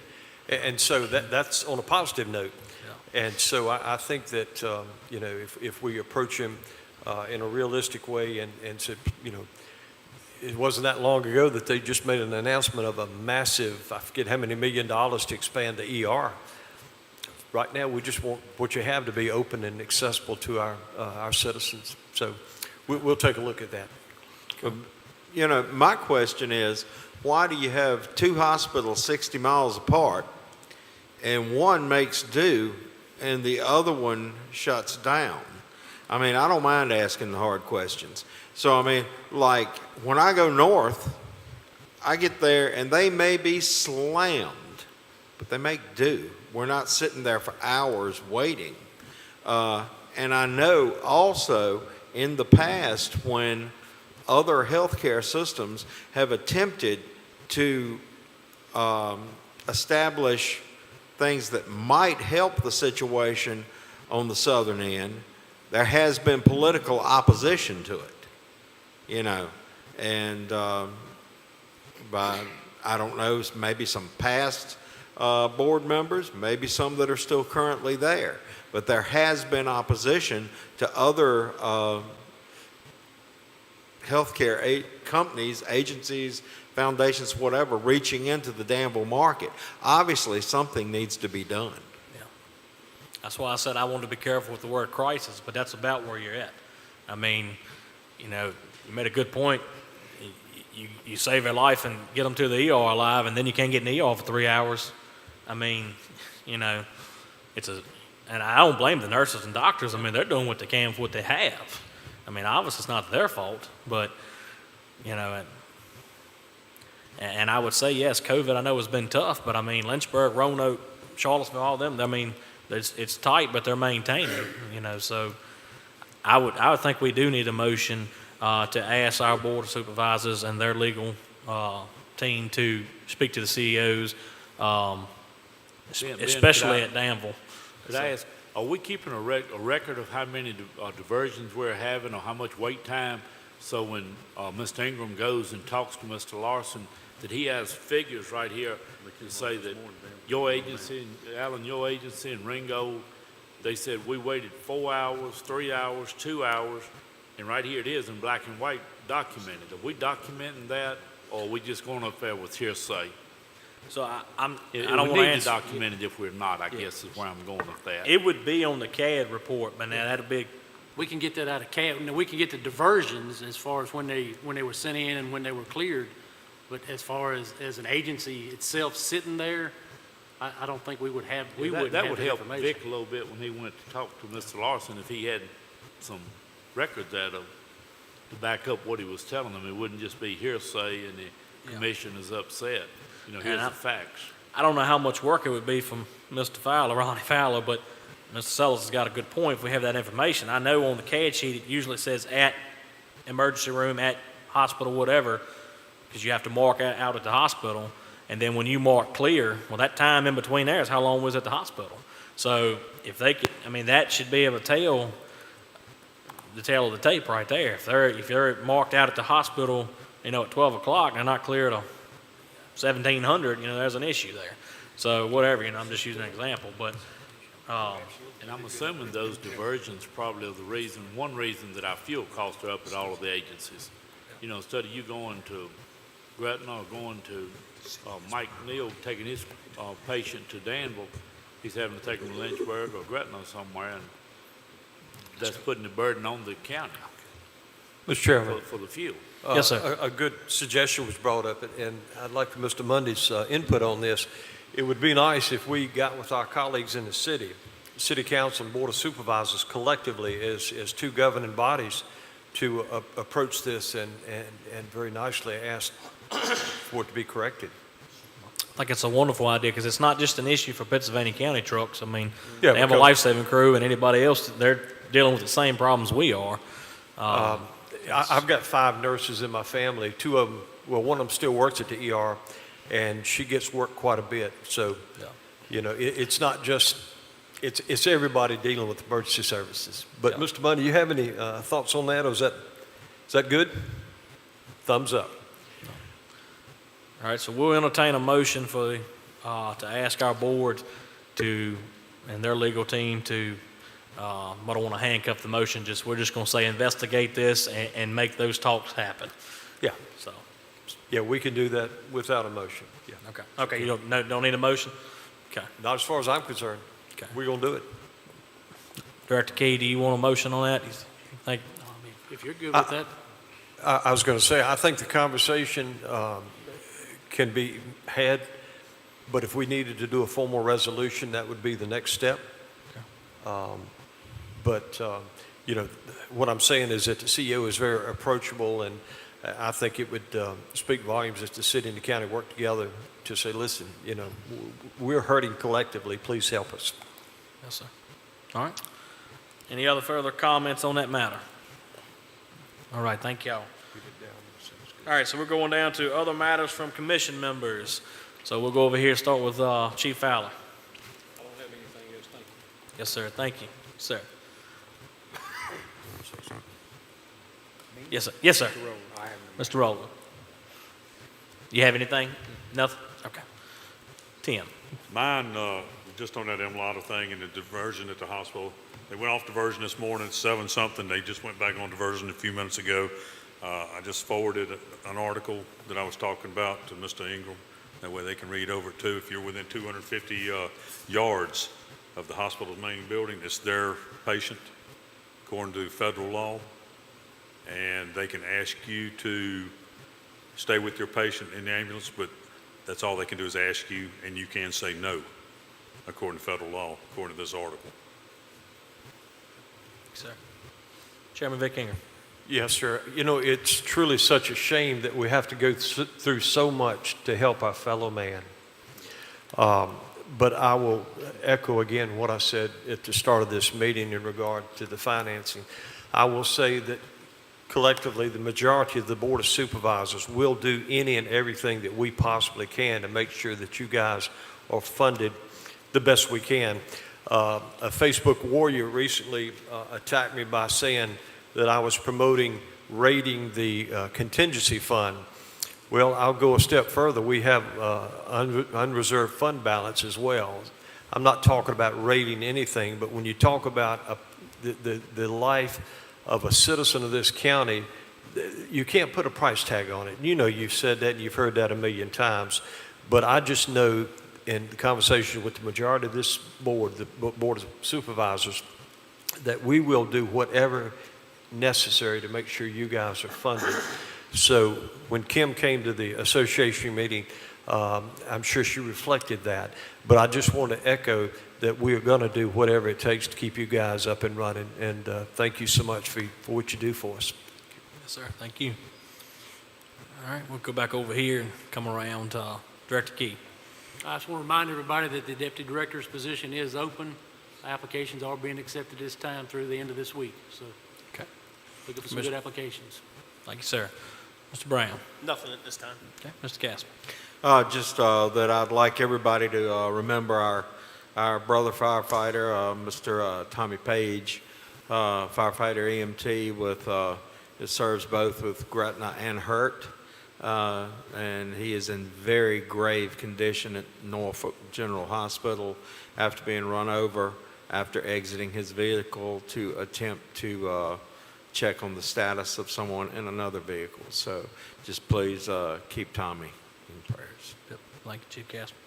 Speaker 7: And so that's on a positive note. And so I think that, if we approach him in a realistic way and said, it wasn't that long ago that they just made an announcement of a massive, I forget how many $1 million to expand the ER. Right now, we just want what you have to be open and accessible to our citizens. So we'll take a look at that.
Speaker 3: You know, my question is, why do you have two hospitals 60 miles apart and one makes do and the other one shuts down? I mean, I don't mind asking the hard questions. So, I mean, like when I go north, I get there and they may be slammed, but they make do. We're not sitting there for hours waiting. And I know also in the past when other healthcare systems have attempted to establish things that might help the situation on the southern end, there has been political opposition to it, you know, and by, I don't know, maybe some past board members, maybe some that are still currently there, but there has been opposition to other healthcare companies, agencies, foundations, whatever, reaching into the Danville market. Obviously, something needs to be done.
Speaker 1: Yeah. That's why I said I wanted to be careful with the word crisis, but that's about where you're at. I mean, you know, you made a good point. You save their life and get them to the ER alive, and then you can't get in the ER for 3 hours. I mean, you know, and I don't blame the nurses and doctors. I mean, they're doing what they can with what they have. I mean, obviously it's not their fault, but, you know, and I would say, yes, COVID I know has been tough, but I mean, Lynchburg, Roanoke, Charlottesville, all them, I mean, it's tight, but they're maintaining, you know, so I would think we do need a motion to ask our board of supervisors and their legal team to speak to the CEOs, especially at Danville.
Speaker 10: Could I ask, are we keeping a record of how many diversions we're having or how much wait time? So when Mr. Ingram goes and talks to Mr. Larson, that he has figures right here to say that your agency, Alan, your agency and Ringo, they said we waited 4 hours, 3 hours, 2 hours, and right here it is in black and white documented. Are we documenting that, or are we just going up there with hearsay?
Speaker 1: So I don't
Speaker 10: We
Speaker 1: want to
Speaker 10: need to
Speaker 1: answer.
Speaker 10: document it if we're not, I guess is where I'm going with that.
Speaker 1: It would be on the CAD report, but now that'd be,
Speaker 5: We can get that out of CAD. We can get the diversions as far as when they were sent in and when they were cleared. But as far as an agency itself sitting there, I don't think we would have,
Speaker 10: That would
Speaker 5: the
Speaker 10: help
Speaker 5: information.
Speaker 10: Vic a little bit when he went to talk to Mr. Larson, if he had some records out of, to back up what he was telling them. It wouldn't just be hearsay and the commission is upset. You know, here's the facts.
Speaker 1: I don't know how much work it would be from Mr. Fowler, Ronnie Fowler, but Mr. Sellers has got a good point if we have that information. I know on the CAD sheet, it usually says at emergency room, at hospital, whatever, because you have to mark out at the hospital. And then when you mark clear, well, that time in between there is how long was at the hospital. So if they could, I mean, that should be able to tell the tail of the tape right there. If they're marked out at the hospital, you know, at 12 o'clock, and they're not clear till 1700, you know, there's an issue there. So whatever, you know, I'm just using an example, but
Speaker 10: And I'm assuming those diversions probably are one reason that our fuel costs are up at all of the agencies. You know, instead of you going to Gretna or going to Mike Neal taking his patient to Danville, he's having to take him to Lynchburg or Gretna somewhere, and that's putting the burden on the county
Speaker 7: Mr. Chairman.
Speaker 10: for the fuel.
Speaker 1: Yes, sir.
Speaker 7: A good suggestion was brought up, and I'd like for Mr. Mundy's input on this. It would be nice if we got with our colleagues in the city council and board of supervisors collectively as two governing bodies to approach this and very nicely ask for it to be corrected.
Speaker 1: I think it's a wonderful idea because it's not just an issue for Pennsylvania County trucks. I mean,
Speaker 7: Yeah,
Speaker 1: they have a
Speaker 7: because-
Speaker 1: life-saving crew and anybody else, they're dealing with the same problems we are.
Speaker 7: I've got 5 nurses in my family. 2 of them, well, one of them still works at the ER, and she gets work quite a bit. So,
Speaker 1: Yeah.
Speaker 7: you know, it's not just, it's everybody dealing with emergency services. But
Speaker 1: Yeah.
Speaker 7: Mr. Mundy, you have any thoughts on that, or is that good? Thumbs up.
Speaker 1: All right, so we'll entertain a motion for, to ask our board to, and their legal team to, I don't want to handcuff the motion, we're just going to say investigate this and make those talks happen.
Speaker 7: Yeah,
Speaker 1: So,
Speaker 7: yeah, we can do that without a motion, yeah.
Speaker 1: okay, you don't need a motion? Okay.
Speaker 7: Not as far as I'm concerned.
Speaker 1: Okay.
Speaker 7: We're going to do it.
Speaker 1: Director Key, do you want a motion on that? You think,
Speaker 5: If you're good with that,
Speaker 7: I was going to say, I think the conversation can be had, but if we needed to do a formal resolution, that would be the next step. But, you know, what I'm saying is that the CEO is very approachable, and I think it would speak volumes if the city and the county work together to say, listen, you know, we're hurting collectively, please help us.
Speaker 1: yes, sir. All right. Any other further comments on that matter? All right, thank y'all. All right, so we're going down to other matters from commission members. So we'll go over here, start with Chief Fowler.
Speaker 6: I don't have anything else, thank you.
Speaker 1: Yes, sir, thank you. Sir. Yes, sir. Yes, sir. Mr. Rowland. You have anything? Nothing? Okay. Tim.
Speaker 10: Mine, just on that MLOTA thing and the diversion at the hospital. They went off diversion this morning at 7-something. They just went back on diversion a few minutes ago. I just forwarded an article that I was talking about to Mr. Ingram. That way they can read over it too. If you're within 250 yards of the hospital's main building, it's their patient, according to federal law. And they can ask you to stay with your patient in the ambulance, but that's all they can do is ask you, and you can say no, according to federal law, according to this article.
Speaker 1: Sir. Chairman Vic Ingram.
Speaker 7: Yes, sir. You know, it's truly such a shame that we have to go through so much to help our fellow man. But I will echo again what I said at the start of this meeting in regard to the financing. I will say that collectively, the majority of the Board of Supervisors will do any and everything that we possibly can to make sure that you guys are funded the best we can. A Facebook warrior recently attacked me by saying that I was promoting raiding the contingency fund. Well, I'll go a step further. We have unreserved fund balance as well. I'm not talking about raiding anything, but when you talk about the life of a citizen of this county, you can't put a price tag on it. You know, you've said that, and you've heard that a million times, but I just know in the conversation with the majority of this board, the Board of Supervisors, that we will do whatever necessary to make sure you guys are funded. So when Kim came to the association meeting, I'm sure she reflected that. But I just want to echo that we are going to do whatever it takes to keep you guys up and running. And thank you so much for what you do for us.
Speaker 1: Yes, sir. Thank you. All right, we'll go back over here and come around to Director Key.
Speaker 5: I just want to remind everybody that the deputy director's position is open. Applications are being accepted this time through the end of this week. So
Speaker 1: Okay.
Speaker 5: looking for some good applications.
Speaker 1: Thank you, sir. Mr. Brown.
Speaker 11: Nothing at this time.
Speaker 1: Okay. Mr. Casper.
Speaker 3: Just that I'd like everybody to remember our brother firefighter, Mr. Tommy Page, firefighter EMT with, it serves both with Gretna and Hurt. And he is in very grave condition at Norfolk General Hospital after being run over after exiting his vehicle to attempt to check on the status of someone in another vehicle. So just please keep Tommy in prayers.
Speaker 1: Yep. Thank you, Chief Casper.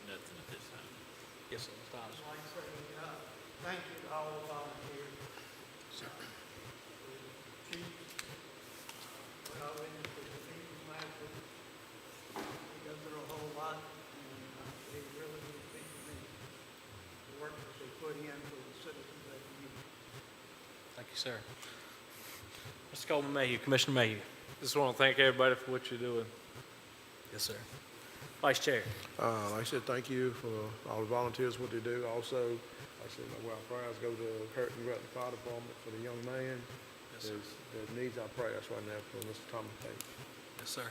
Speaker 11: Nothing at this time.
Speaker 1: Yes, sir. Mr. Hodges.
Speaker 12: Like I say, thank you to all the volunteers. Chief, what I witnessed at the meeting last week, he goes through a whole lot, and he really did speak to me. The work that they put in for the citizens of the community.
Speaker 1: Thank you, sir. Mr. Coleman Mayhew, Commissioner Mayhew.
Speaker 8: just want to thank everybody for what you're doing.
Speaker 1: Yes, sir. Vice Chair.
Speaker 4: Like I said, thank you for all the volunteers, what they do. Also, like I said, our prayers go to Hurt and Gretna Fire Department for the young man that needs our prayers right now for Mr. Tommy Page.
Speaker 1: Yes, sir.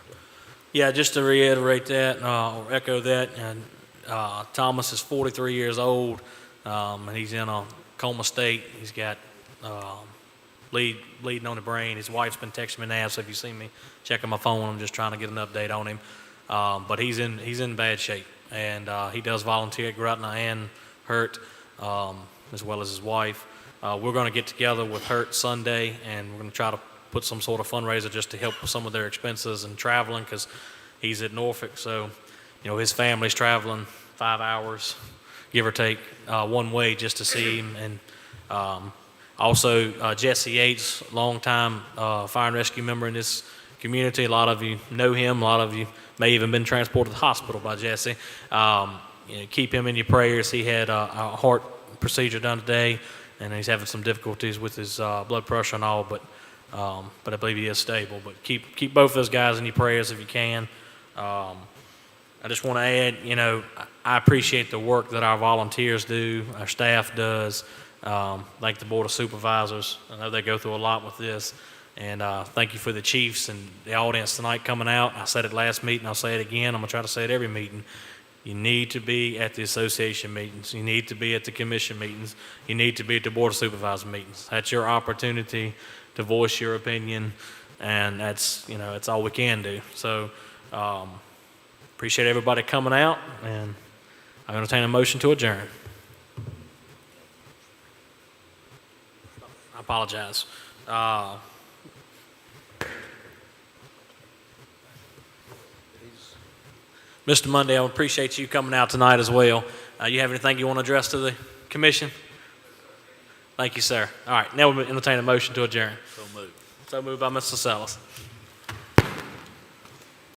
Speaker 1: Yeah, just to reiterate that, or echo that, and Thomas is 43 years old, and he's in a coma state. He's got bleeding on the brain. His wife's been texting me now, so if you see me checking my phone, I'm just trying to get an update on him. But he's in bad shape, and he does volunteer at Gretna and Hurt, as well as his wife. We're going to get together with Hurt Sunday, and we're going to try to put some sort of fundraiser just to help with some of their expenses and traveling, because he's at Norfolk, so, his family's traveling 5 hours, give or take, one way just to see him. And also, Jesse Yates, longtime fire and rescue member in this community. A lot of you know him. A lot of you may even been transported to the hospital by Jesse. Keep him in your prayers. He had a heart procedure done today, and he's having some difficulties with his blood pressure and all, but I believe he is stable. But keep both those guys in your prayers if you can. I just want to add, I appreciate the work that our volunteers do, our staff does, like the Board of Supervisors. I know they go through a lot with this. And thank you for the chiefs and the audience tonight coming out. I said it last meeting, I'll say it again. I'm going to try to say it every meeting. You need to be at the association meetings. You need to be at the commission meetings. You need to be at the Board of Supervisors meetings. That's your opportunity to voice your opinion, and that's all we can do. So appreciate everybody coming out, and I entertain a motion to adjourn. I apologize. Mr. Monday, I appreciate you coming out tonight as well. You have anything you want to address to the commission? Thank you, sir. All right, now we'll entertain a motion to adjourn.
Speaker 11: So moved.
Speaker 1: So moved by Mr. Sellis.